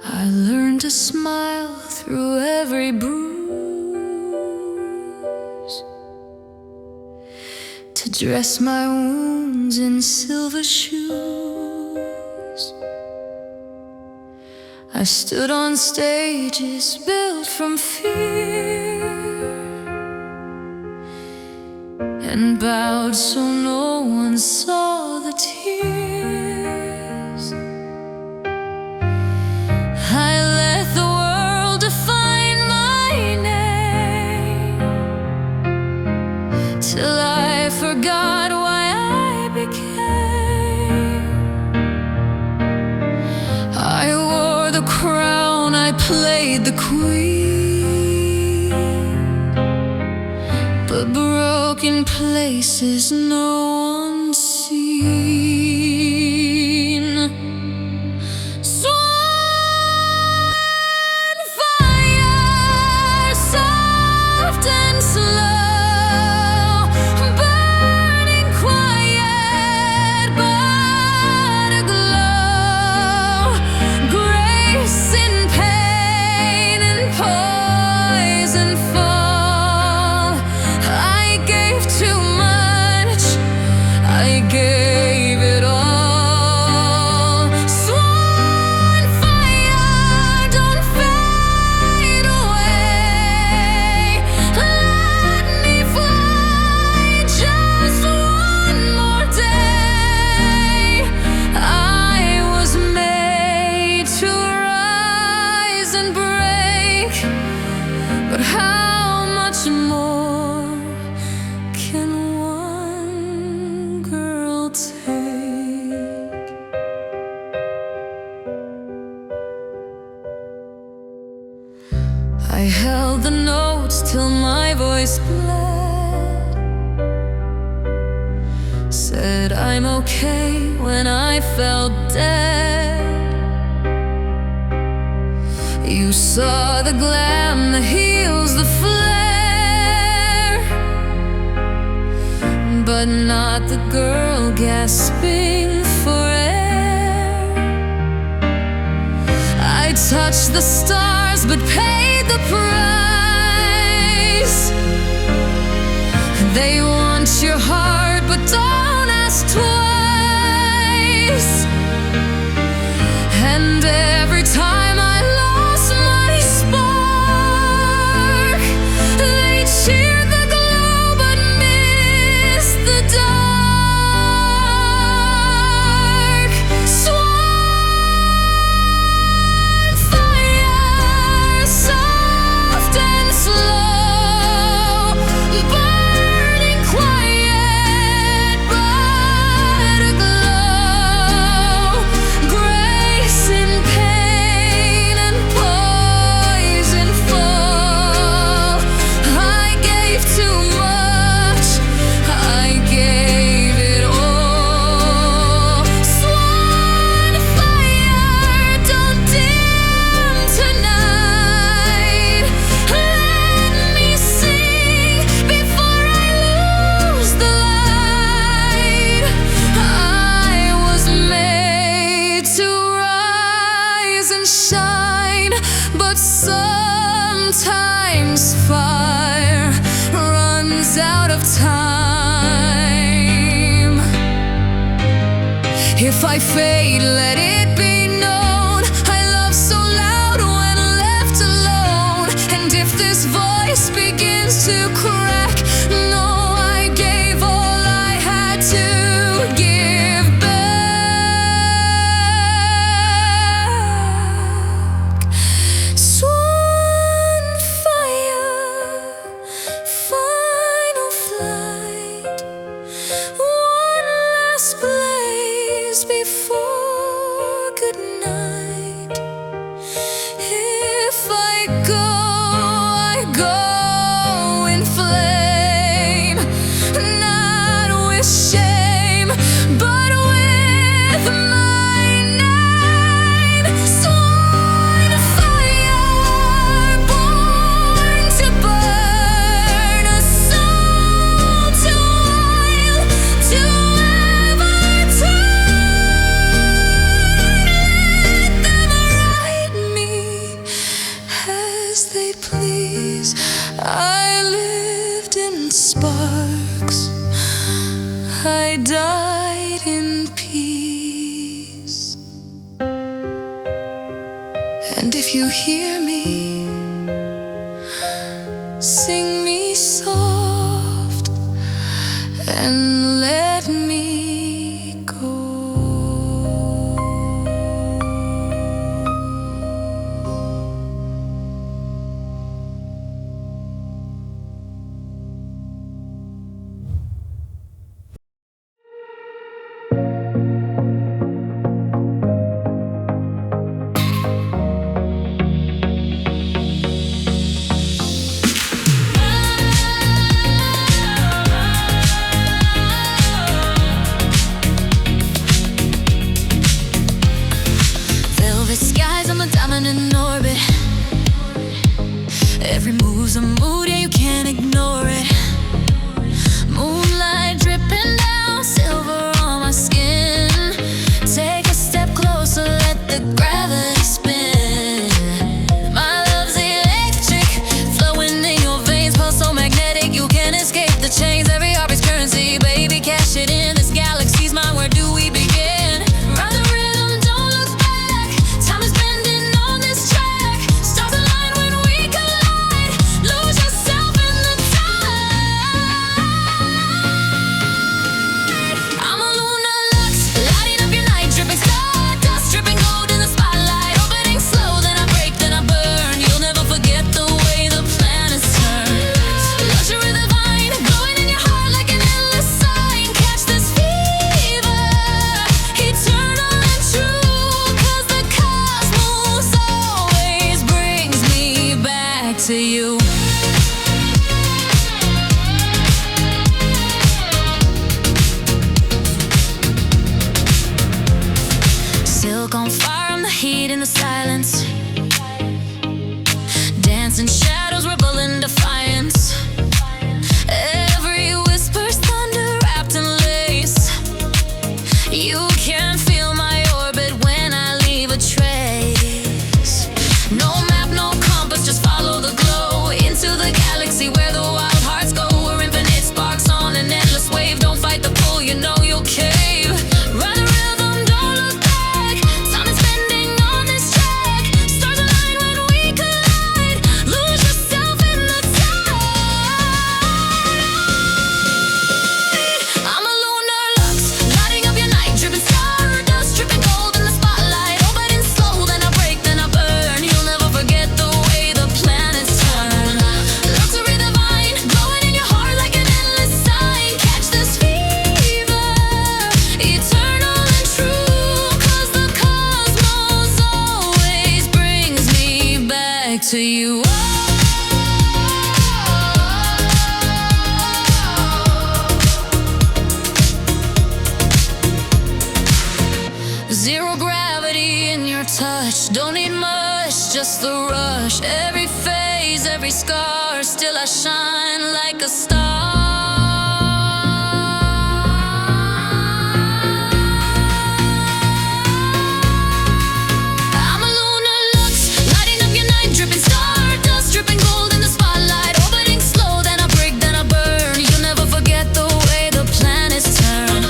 I learned to smile through every bruise, to dress my wounds in silver shoes. I stood on stages built from fear and bowed so no one saw the tears. I let the world define my name till I forgot why I became. I wore the crown, I played the queen, but broken places no one seen. Swan fire, soft and slow, burning quiet but aglow. Grace in pain and poise and fall. I gave too much, I gave it all. Swan fire, don't fade away. Let me fly just one more day. I was made to rise and break, but how much more can one girl take? I held the notes till my voice bled, said I'm okay when I felt dead. You saw the glam, the heels, the flare, but not the girl gasping for air. I touched the stars but paid the price. They want your heart but don't ask twice. And every time I lost my spark, they cheered the glow but missed the dark. Swan fire, soft and slow, burning quiet but aglow. Grace in pain and poise in fall. I gave too much, I gave it all. Swan fire, don't dim tonight. Let me sing before I lose the light. I was made to rise and shine, but sometimes fire runs out of time. If I fade, let it be known I love so loud when left alone. And if this voice begins to crack, no, I gave all I had to give back. And if you hear me, sing me soft and let me go. In orbit, every move's a mood, yeah, you can't ignore it. Moonlight dripping down, silver on my skin. Take a step closer, let the gravity spin. My love's electric, flowing in your veins, pulse so magnetic, you can't escape the chains. Every heartbeat's currency, baby, cash it in. This galaxy's mine, where do we begin? Ride the rhythm, don't look back. Time is bending on this track. Stars align when we collide. Lose yourself in the tide. I'm a lunar lux, lighting up your night, dripping stardust, dripping gold in the spotlight. Orbiting slow, then I break, then I burn. You'll never forget the way the planets turn. Luxury divine, glowing in your heart like an endless sign. Catch this fever, eternal and true. 'Cause the cosmos always brings me back to you. Silk on fire, I'm the heat in the silence. Dancing shadows, rebel in defiance. Every whisper's thunder wrapped in lace. You can feel my orbit when I leave a trace. No map, no compass, just follow the glow into the galaxy where the wild hearts go. We're infinite sparks on an endless wave. Don't fight the pull, you know you'll cave. Ride the rhythm, don't look back. Time is bending on this track. Stars align when we collide. Lose yourself in the tide. I'm a lunar lux, lighting up your night, dripping stardust, dripping gold in the spotlight. Orbiting slow, then I break, then I burn. You'll never forget the way the planets turn. Luxury divine, glowing in your heart like an endless sign. Catch this fever, eternal and true. 'Cause the cosmos always brings me back to you. Zero gravity in your touch. Don't need much, just the rush. Every phase, every scar, still I shine like a star. I'm a lunar lux, lighting up your night, dripping stardust, dripping gold in the spotlight. Orbiting slow, then I break, then I burn. You'll never forget the way the planets turn.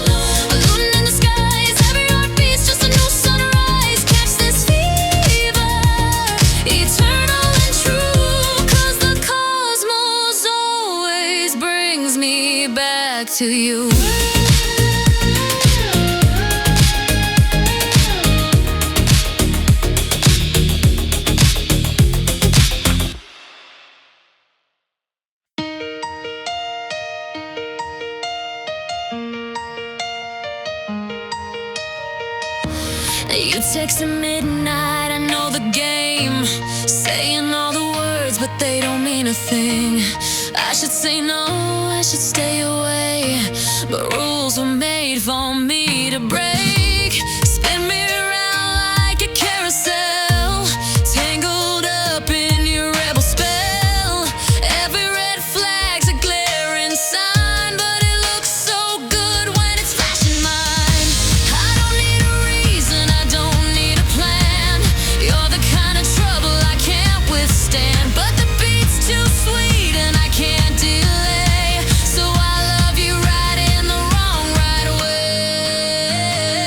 A moon in the skies, every heartbeat's just a new sunrise. Catch this fever, eternal and true. 'Cause the cosmos always brings me back to you. You text at midnight, I know the game. Saying all the words, but they don't mean a thing. I should say no, I should stay away. But rules were made for me to break. Spin me around like a carousel, tangled up in your rebel spell. Every red flag's a glaring sign, but it looks so good when it's flashing mine. I don't need a reason, I don't need a plan. You're the kind of trouble I can't withstand. But the beat's too sweet and I can't delay. So I love you right in the wrong right away.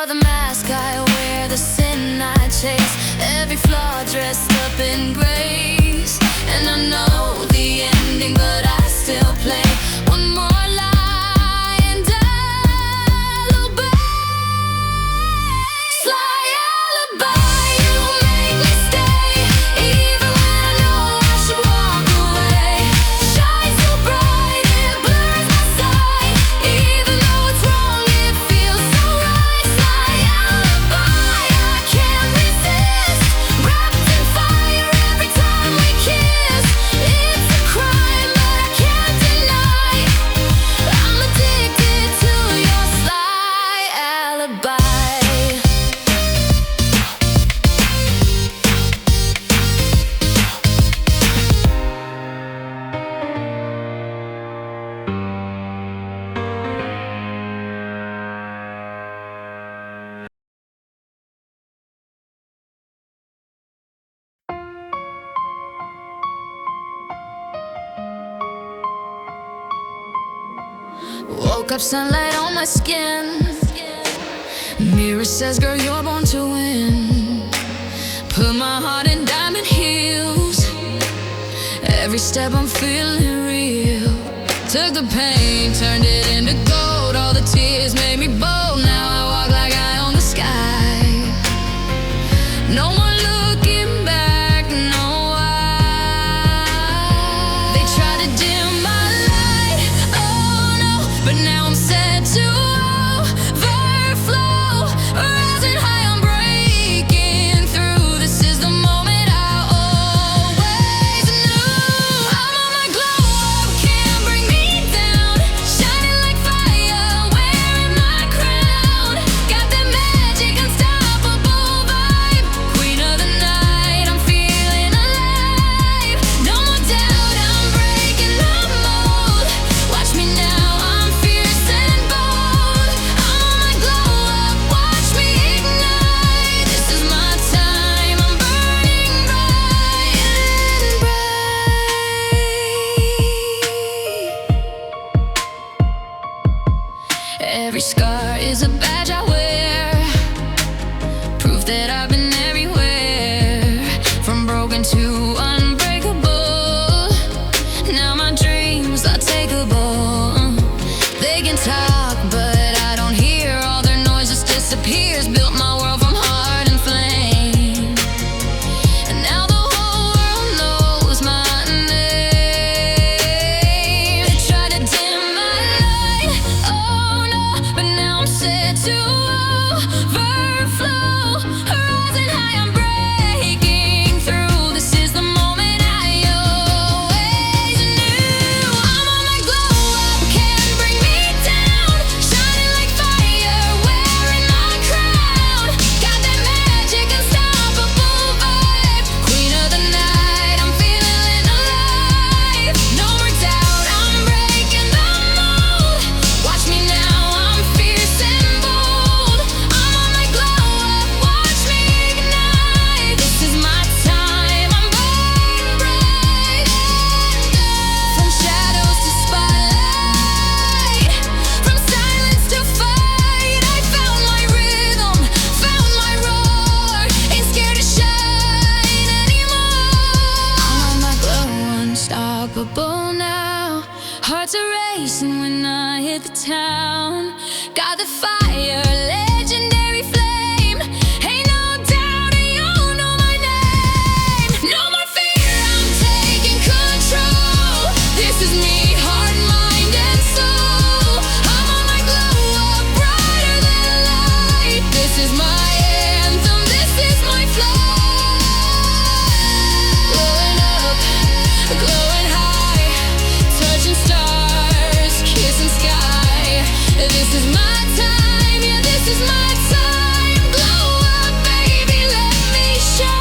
are the mask I wear, the sin I chase, every flaw dressed up in grace. And I know the ending, but I still play one more lie and I'll obey. Sly alibi, you make me stay, even when I know I should walk away. Shine so bright, it blurs my sight, even though it's wrong, it feels so right. Sly alibi, I can't resist, wrapped in fire every time we kiss. It's a crime, but I can't deny, I'm addicted to your sly alibi. Woke up, sunlight on my skin. Mirror says, girl, you're born to win. Put my heart in diamond heels. Every step I'm feeling real. Took the pain, turned it into gold. All the tears made me bold. Now I walk like I own the sky. No more looking back, no why. They try to dim my light, oh no, but now I'm set to overflow. Rising high, I'm breaking through. This is the moment I always knew. I'm on my glow up, can't bring me down. Shining like fire, wearing my crown. Got that magic, unstoppable vibe. Queen of the night, I'm feeling alive. No more doubt, I'm breaking the mold. Watch me now, I'm fierce and bold. I'm on my glow up, watch me ignite. This is my time, I'm burning bright and bright. Every scar is a badge I wear, proof that I've been everywhere. From broken to unbreakable, now my dreams are takeable. They can talk, but I don't hear. All their noise just disappears. Built my world from heart and flame, and now the whole world knows my name. They try to dim my light, oh no, but now I'm set to overflow. Rising high, I'm breaking through. This is the moment I always knew. I'm on my glow up, can't bring me down. Shining like fire, wearing my crown. Got that magic, unstoppable vibe. Queen of the night, I'm feeling alive. No more doubt, I'm breaking the mold. Watch me now, I'm fierce and bold. I'm on my glow up, watch me ignite. This is my time, I'm burning bright. From shadows to spotlight, from silence to fight. I found my rhythm, found my roar. Ain't scared to shine anymore. I'm on my glow, unstoppable now. Hearts are racing when I hit the town. Got the fire, legendary flame. Ain't no doubt, you know my name. No more fear, I'm taking control. This is me, heart, mind, and soul. I'm on my glow up, brighter than light. This is my anthem, this is my flight. Glowing up, glowing high, touching stars, kissing sky. This is my time, yeah, this is my time. Glow up, baby, let me shine.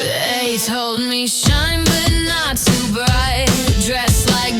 They told me shine, but not too bright. Dressed like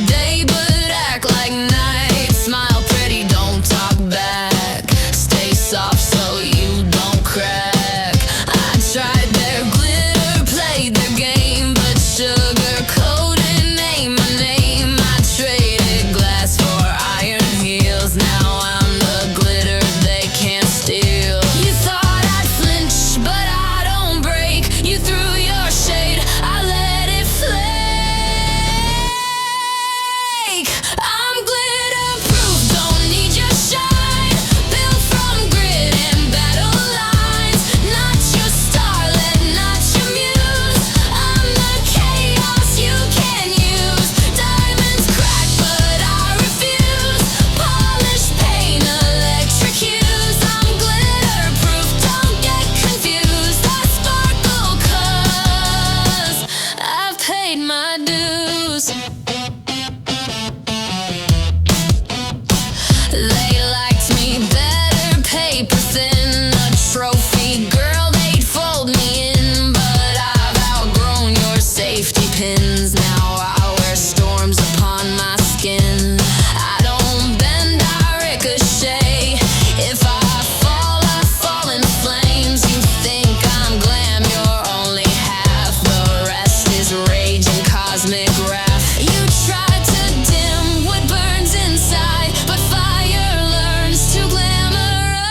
cosmic wrath. You tried to dim what burns inside, but fire learns to glamorize.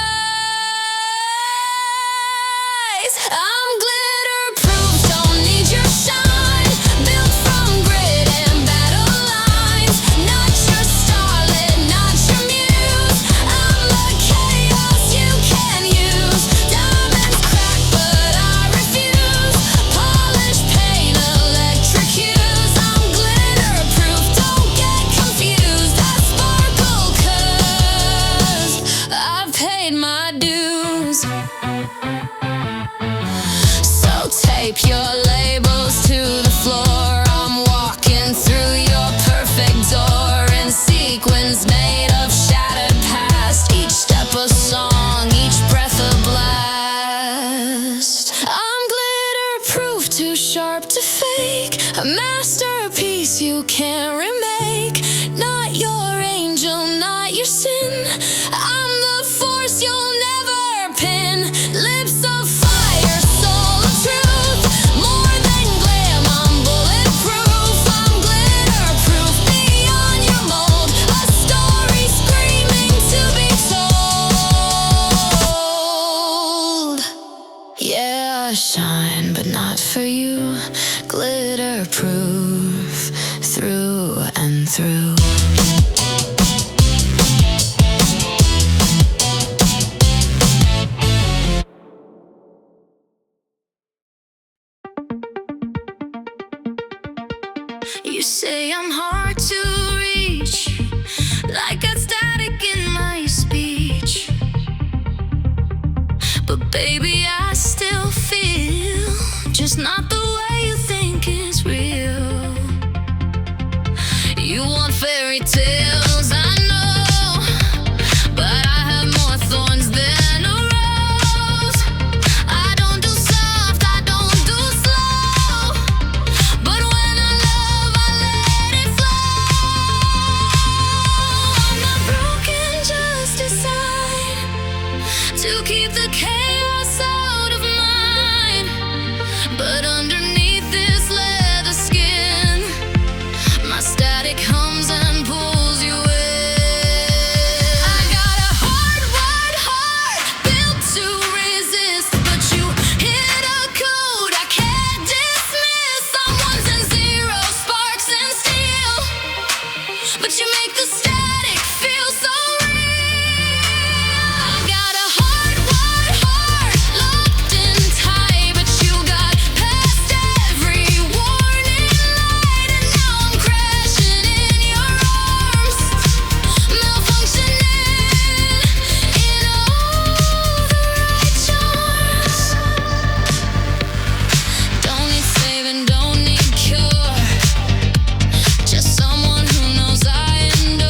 I'm glitter proof, don't need your shine. Built from grit and battle lines. Not your starlet, not your muse. I'm the chaos you can use. Diamonds crack, but I refuse. Polish paint, electric hues. I'm glitter proof, don't get confused. I sparkle 'cause I've paid my dues. So tape your labels to the floor. I'm walking through your perfect door in sequins made of shattered past. Each step a song, each breath a blast. I'm glitter proof, too sharp to fake. A masterpiece you can't remake. Not your angel, not your sin. I'm the force you'll never pin. Lips of fire, soul of truth. More than glam, I'm bulletproof. I'm glitter proof, beyond your mold. A story screaming to be told. Yeah, I shine, but not for you. Glitter proof, through and through. You say I'm hard to reach, like got static in my speech. But baby, I still feel just not the way you think is real. You want fairy tales, I know, but I have more thorns than a rose. I don't do soft, I don't do slow, but when I love, I let it flow. I'm not broken, just decide to keep the chaos out of mine. But underneath this leather skin, my static hums and pulls you in. I got a hard, wide heart built to resist, but you hit a code I can't dismiss. I'm ones and zeros, sparks and steel, but you make the static feel so real. I got a hard, wide heart locked in tight, but you got past every warning light, and now I'm crashing in your arms, malfunctioning in all the right charms. Don't need saving, don't need cure, just someone who knows I endure.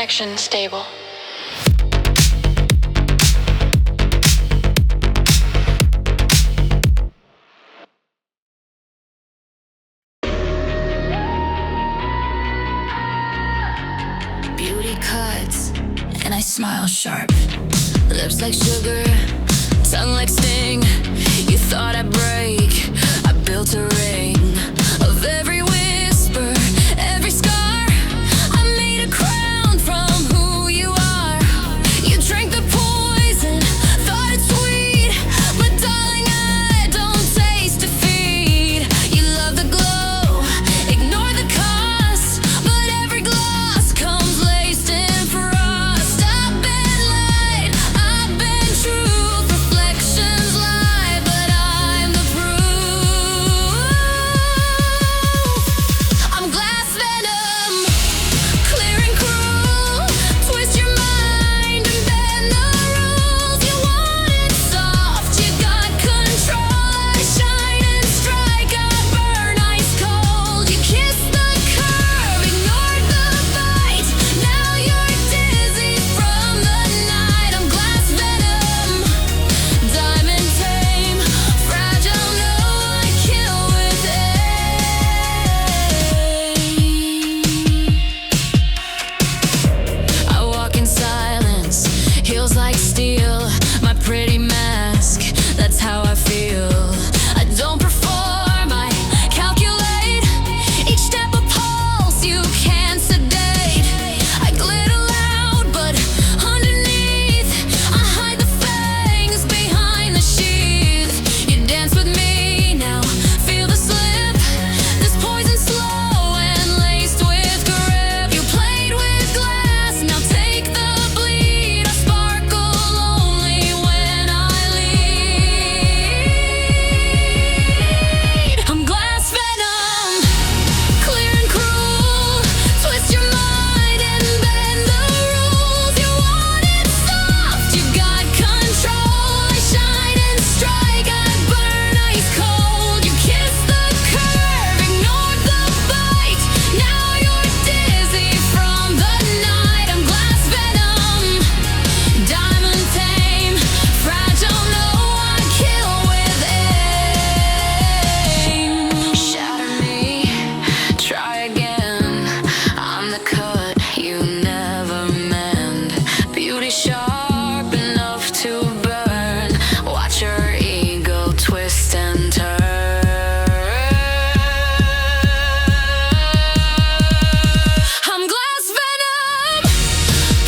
Connection stable. Beauty cuts, and I smile sharp. Lips like sugar, tongue like sting. You thought I'd break, I built a ring of every whisper, every scar. I made a crown from who you are. You drank the poison, thought it's sweet, but darling, I don't taste defeat. You love the glow, ignore the cost, but every gloss comes laced in frost. I've been light, I've been truth, reflections lie, but I'm the proof. I'm glass venom, clear and cruel. Twist your mind and bend the rules. You want it soft, you got control. I shine and strike, I burn ice cold. You kissed the curve, ignored the bite. Now you're dizzy from the night. I'm glass venom, diamond tame, fragile. No, I kill with aim. I walk in silence, heels like steel. My pretty mask, that's how I feel. I don't perform, I calculate. Each step a pulse, you can't sedate. I glitter loud, but underneath I hide the fangs behind the sheath. You dance with me now, feel the slip. This poison slow and laced with grip. You played with glass, now take the bleed. I sparkle only when I lead. I'm glass venom, clear and cruel. Twist your mind and bend the rules. You want it soft, you got control. I shine and strike, I burn ice cold. You kiss the curve, ignored the bite. Now you're dizzy from the night. I'm glass venom, diamond tame, fragile. No, I kill with aim. Shatter me, try again. I'm the cut you never mend. Beauty sharp enough to burn. Watch your ego twist and turn. I'm glass venom,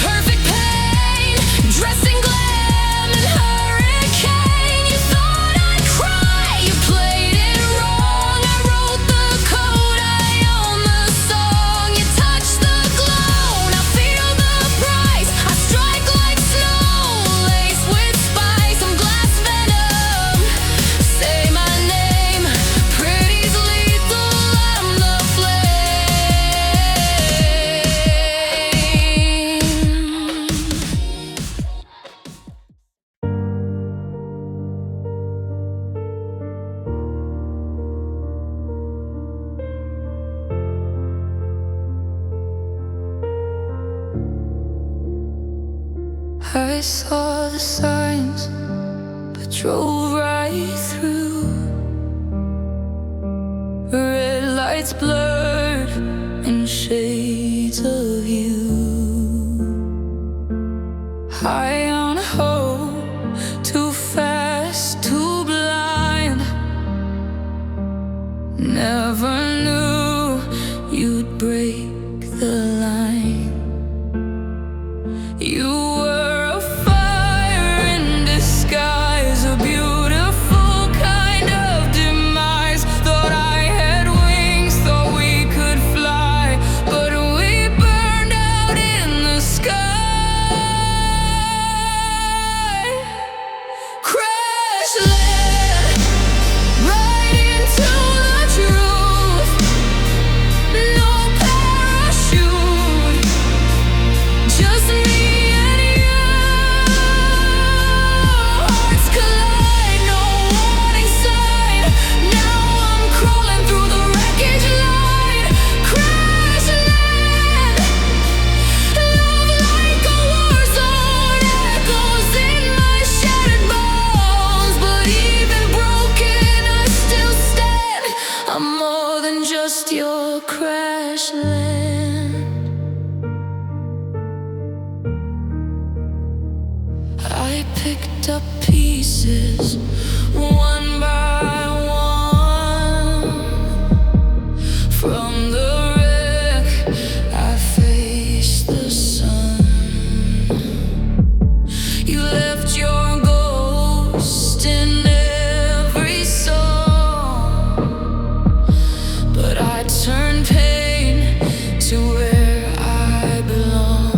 perfect pain, dressing glam and hurricane. You thought I'd cry, you played it wrong. I wrote the code, I own the song. You touched the glow, now feel the price. I strike like snow, laced with spice. I'm glass venom, say my name. Pretty's lethal, I'm the I saw the signs, but drove right through. Red lights blurred in shades of you. High on hope, too fast, too blind. Never knew you'd break the line. You were a fire in disguise, a beautiful kind of demise. Thought I had wings, thought we could fly, but we burned out in the sky. Crash land right into the truth. than just your crash land. I picked up pieces one by one from the wreck. I faced the sun. You left your ghost in every song, but I turned pain to where I belong.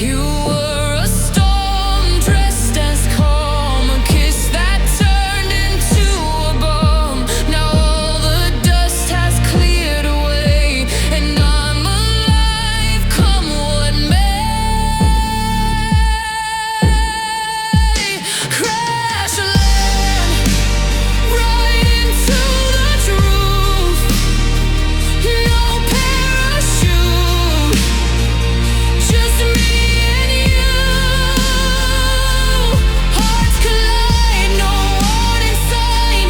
You were a storm dressed as calm, a kiss that turned into a bomb. Now all the dust has cleared away, and I'm alive, come what may. Crash land right into the truth. No parachute, just me and you. Hearts collide, no warning sign.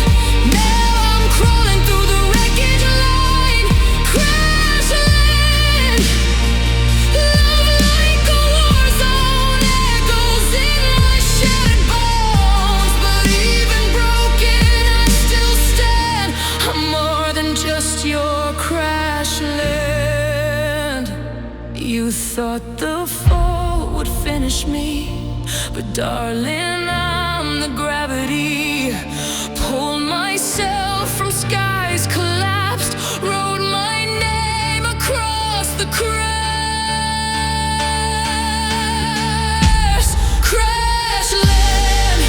Now I'm crawling through the wreckage line. Crash land, love like a war zone, echoes in my shattered bones. But even broken, I still stand. I'm more than just your crash land. You thought the fall would finish me, but darling, I'm the gravity. Pulled myself from skies collapsed, wrote my name across the cracks. Crash land,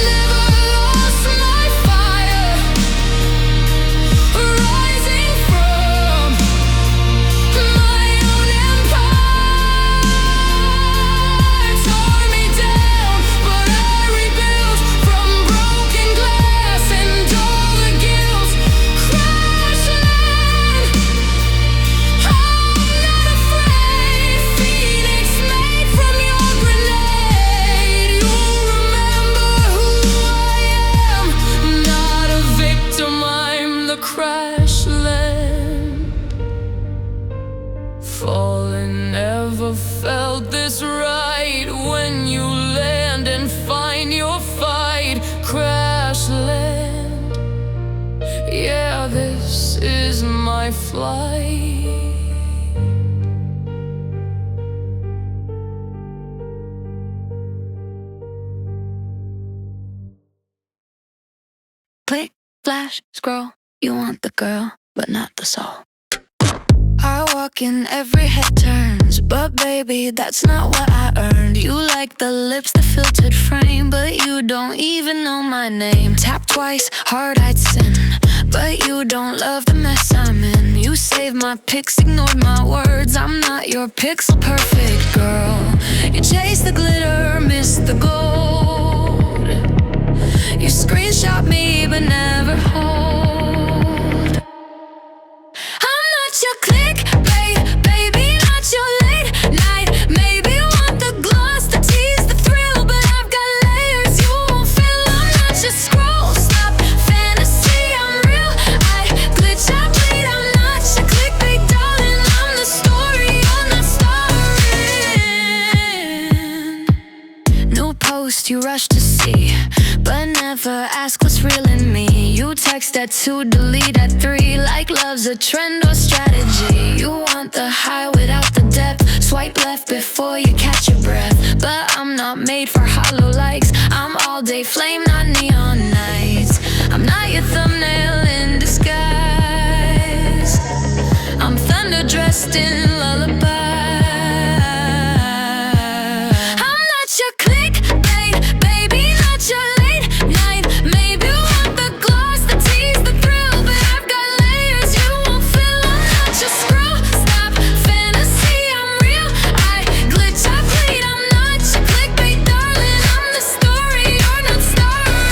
never lost my fire, rising from my own empire. Tore me down, but I rebuilt from broken glass and all the guilt. Crash land, I'm not afraid. Phoenix made from your grenade. You'll remember who I am. Not a victim, I'm the crash land. Falling never felt this right. When you land and find your fight. Crash land, yeah, this is my flight. Click, flash, scroll. You want the girl, but not the soul. I walk in, every head turns, but baby, that's not what I earned. You like the lips, the filtered frame, but you don't even know my name. Tap twice, hard I'd sin, but you don't love the mess I'm in. You saved my pics, ignored my words. I'm not your pixel perfect girl. You chase the glitter, miss the gold. You screenshot me, but never hold. I'm not your clickbait, baby, not your late night. Maybe want the gloss, the tease, the thrill, but I've got layers you won't feel. I'm not your scroll, stop fantasy, I'm real. I glitch, I bleed, I'm not your clickbait, darling. I'm the story you're not starring. New post you rush to see, but never ask what's real in me. You text at 2, delete at 3, like love's a trend or strategy. You want the high without the depth, swipe left before you catch your breath. But I'm not made for hollow likes, I'm all day flame, not neon nights. I'm not your thumbnail in disguise, I'm thunder dressed in lullaby. I'm not your clickbait, baby, not your late night. Maybe want the gloss, the tease, the thrill, but I've got layers you won't feel. I'm not your scroll, stop fantasy, I'm real. I glitch, I bleed, I'm not your clickbait, darling. I'm the story you're not starring.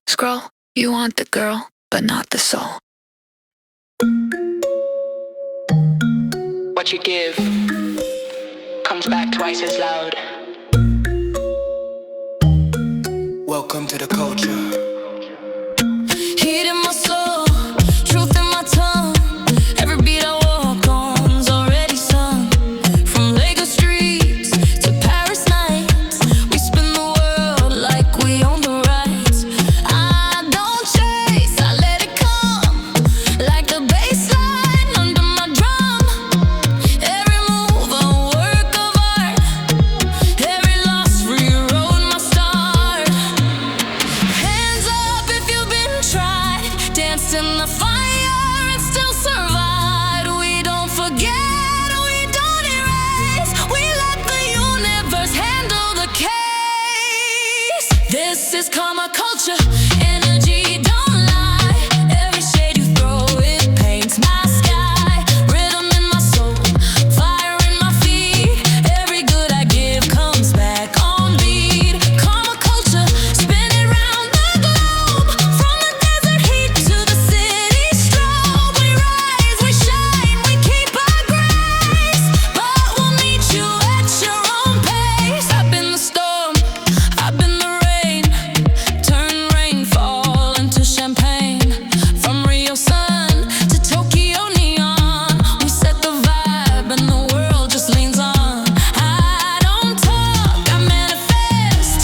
Scroll, you want the girl, but not the soul. What you give comes back twice as loud. Welcome to the culture. Heat in my soul, truth in my tongue. Every beat I walk on's already sung. From Lagos streets to Paris nights, we spin the world like we own the rights. I don't chase, I let it come, like the bass line under my drum. Every move a work of art, every loss rewrote my start. Hands up if you've been tried, danced in the fire and still survived. We don't forget, we don't erase, we let the universe handle the case. This is karma culture, energy don't lie. Every shade you throw, it paints my sky. Rhythm in my soul, fire in my feet. Every good I give comes back on beat. Karma culture, spin it round the globe. From the desert heat to the city strobe. We rise, we shine, we keep our grace. But we'll meet you at your own pace. I've been the storm, I've been the rain. Turn rainfall into champagne. From Rio sun to Tokyo neon, we set the vibe and the world just leans on. I don't talk, I manifest.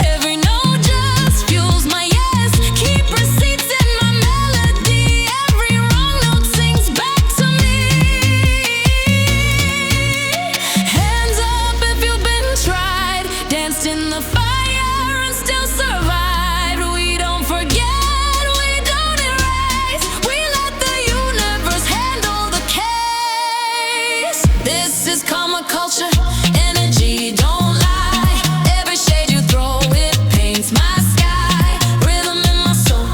Every note just fuels my yes. Keep receipts in my melody. Every wrong note sings back to me. Hands up if you've been tried, danced in the fire and still survived. We don't forget, we don't erase, we let the universe handle the case. This is karma culture, energy don't lie. Every shade you throw, it paints my sky. Rhythm in my soul,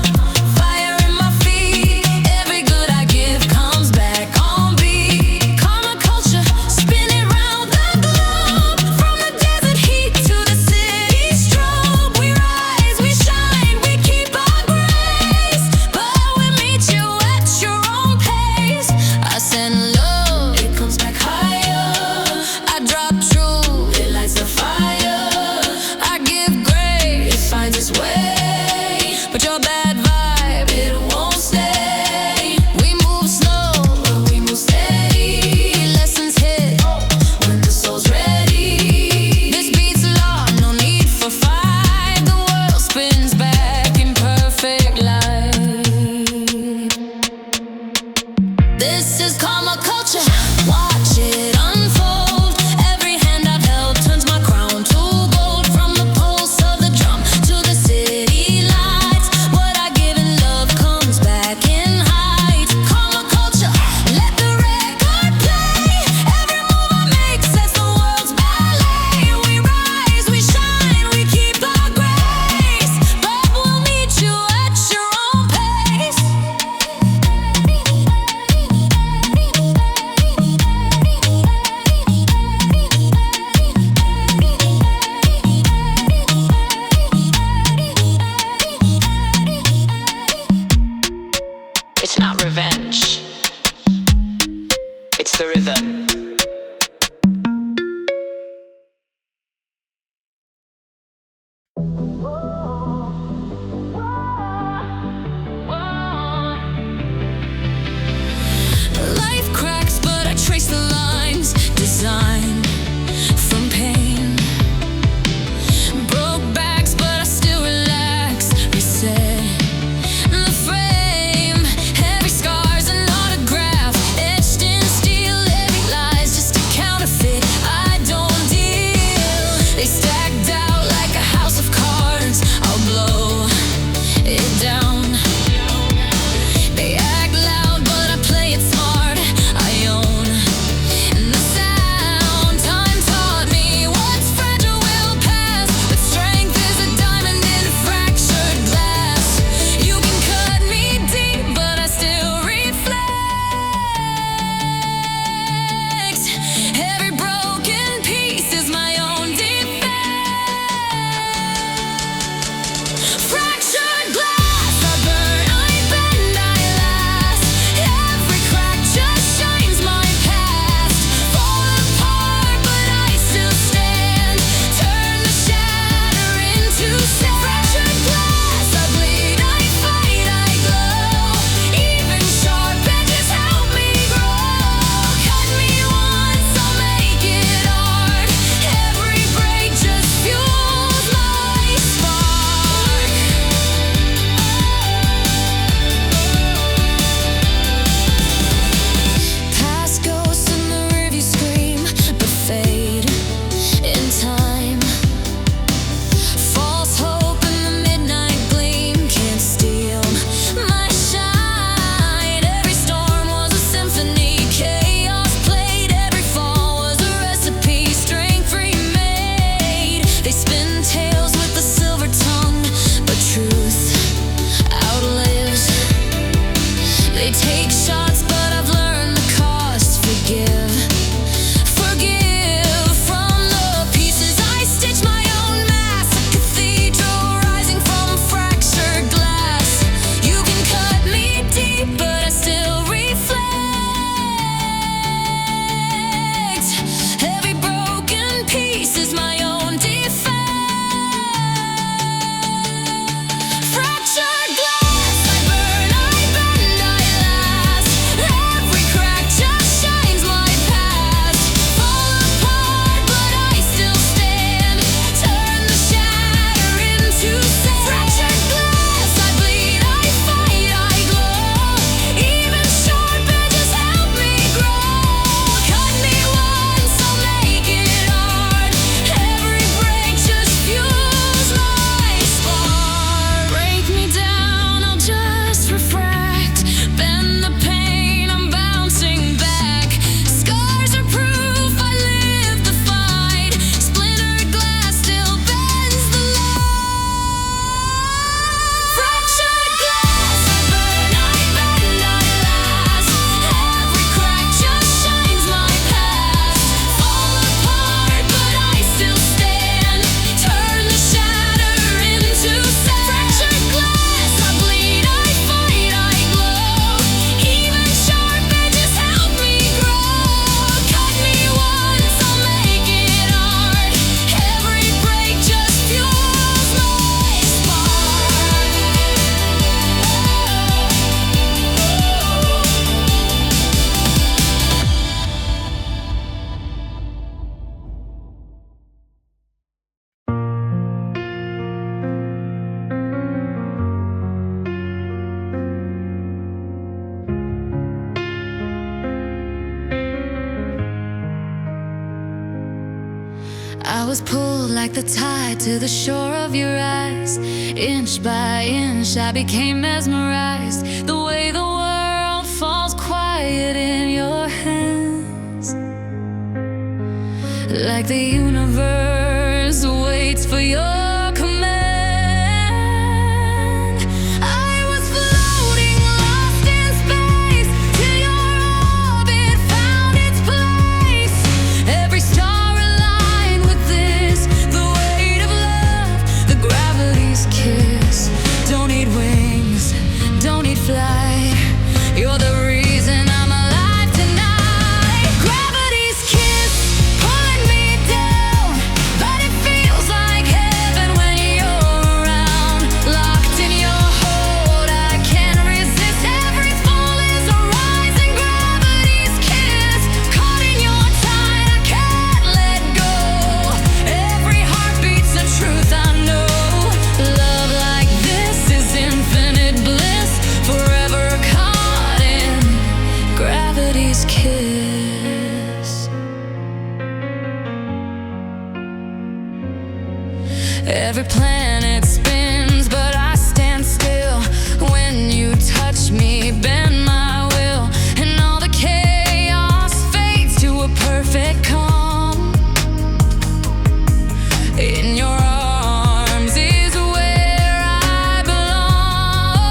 fire in my feet. Every good I give comes back on beat. Karma culture, spin it round the globe. From the desert heat to the city strobe. We rise, we shine, we keep our grace. But we meet you at your own pace. I send love, it comes back higher. I drop truth, it lights the fire. I give grace, it finds its way. But your bad vibe, it won't stay. We move slow, but we move steady. Lessons hit when the soul's ready. This beat's law, no need for fight. The world spins back in perfect light. This is karma culture, watch it unfold. Every hand I've held turns my crown to gold. From the pulse of the drum to the city lights, what I give in love comes back in height. Karma culture, let the record play. Every move I make sets the world's ballet. We rise, we shine, we keep our grace. But we'll meet you at your own pace. It's not revenge, it's the rhythm. Life cracks, but I trace the lines. Designed from pain. Broke backs, but I still relax. Reset the frame. Heavy scars was pulled like the tide to the shore of your eyes. Inch by inch I became mesmerized. The way the world falls quiet in your hands, like the universe waits for your every planet spins, but I stand still when you touch me, bend my will, and all the chaos fades to a perfect calm. In your arms is where I belong.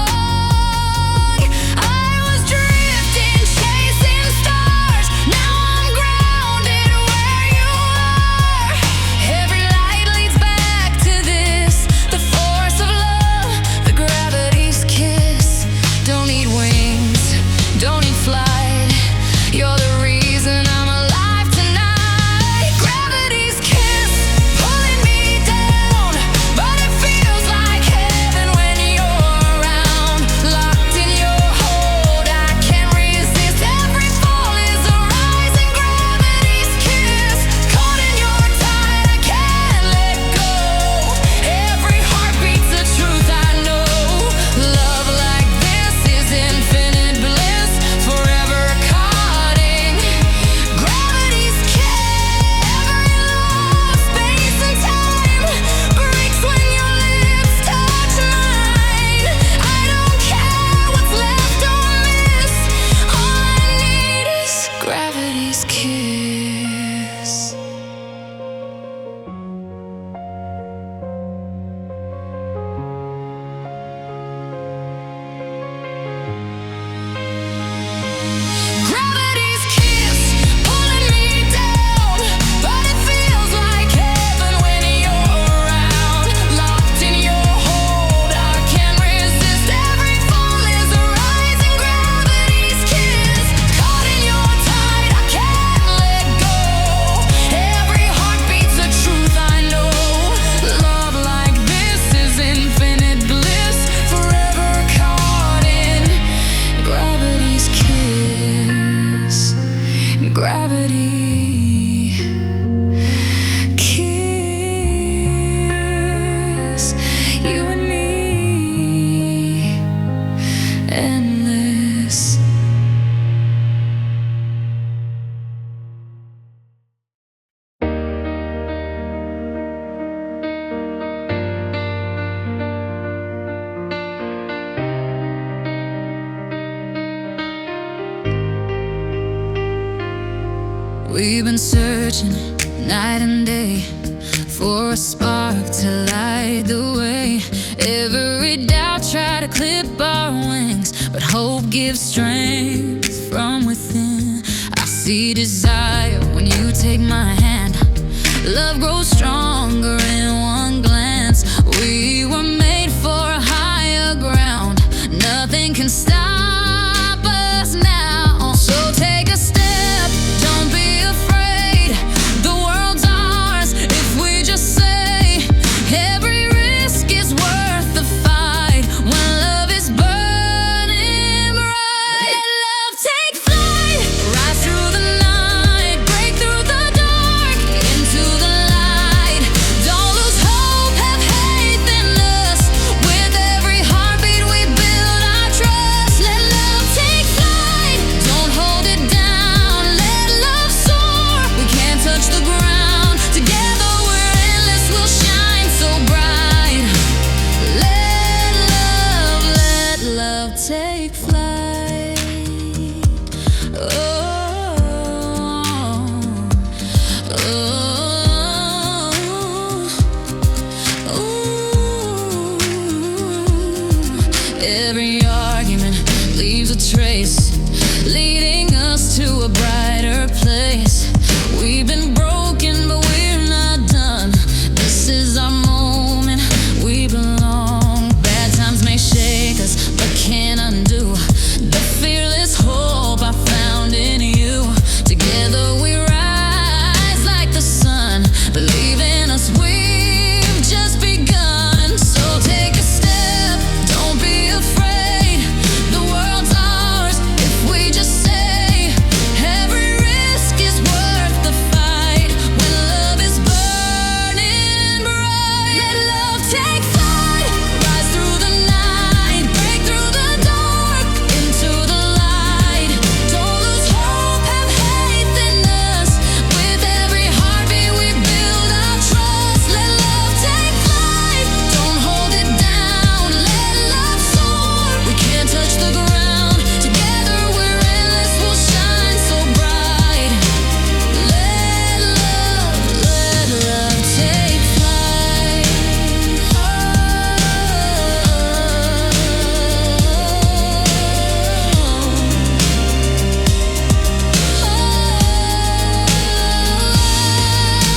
I was drifting, chasing stars, now I'm grounded where you are. Every light leads back to this, the force of love, the gravity's kiss. Don't need wings, don't need flight, you're the reason I'm alive tonight. Gravity's kiss, pulling me down, but it feels like heaven when you're around. Locked in your hold, I can't resist. Every fall is a rising. Gravity's kiss, caught in your tide, I can't let go. Every heartbeat's the truth I know. Love like this is infinite bliss, forever caught in gravity's kiss. Every law of space and time breaks when your lips touch mine. I don't care what's left or miss, all I need is gravity's kiss. Gravity's kiss, pulling me down, but it feels like heaven when you're around. Locked in your hold, I can't resist. Every fall is a rising. Gravity's kiss, caught in your tide, I can't let go. Every heartbeat's the truth I know. Love like this is infinite bliss, forever caught in gravity's kiss. Gravity kiss, you and me, endless. We've been searching night and day for a spark to light the way. Every doubt try to clip our wings, but hope gives strength from within. I see desire when you take my hand. Love grows stronger in one glance. We were made for a higher ground. Nothing can stop us now. So take a step, don't be afraid. The world's ours if we just say every risk is worth the fight. When love is burning bright, let love take flight. Rise through the night, break through the dark, into the light. Don't lose hope, have faith in us. With every heartbeat we build our trust. Let take flight. Oh, oh, ooh. Every argument leaves a trace, leading us to a brighter place. We've been broken, but we're not done. This is our moment, we belong. Bad times may shake us, but can't undo the fearless hope I found in you. Together we rise like the sun, believe in us, we've just begun. So take a step, don't be afraid, the world's ours if we just say every risk is worth the fight. When love is burning bright, let love take flight. Rise through the night, break through the dark, into the light. Don't lose hope, have faith in us. With every heartbeat we build our trust. Let love take flight, don't hold it down. Let love soar, we can't touch the ground. Together we're endless, we'll shine so bright. Let love take flight.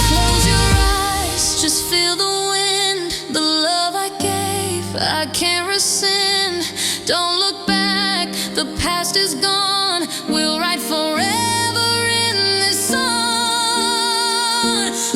Close your eyes, just feel the wind. The love I gave, I can't rescind. Don't look back, the past is gone. We'll write forever in this song.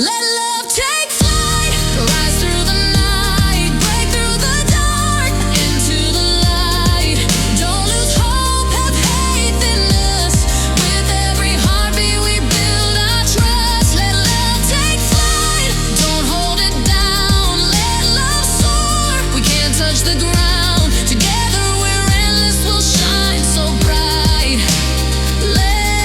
Let love take flight, rise through the night, break through the dark, into the light. Don't lose hope, have faith in us. With every heartbeat we build our trust. Let love take flight, don't hold it down. Let love soar, we can't touch the ground. Together we're endless, we'll shine so bright. Let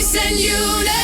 peace and unity.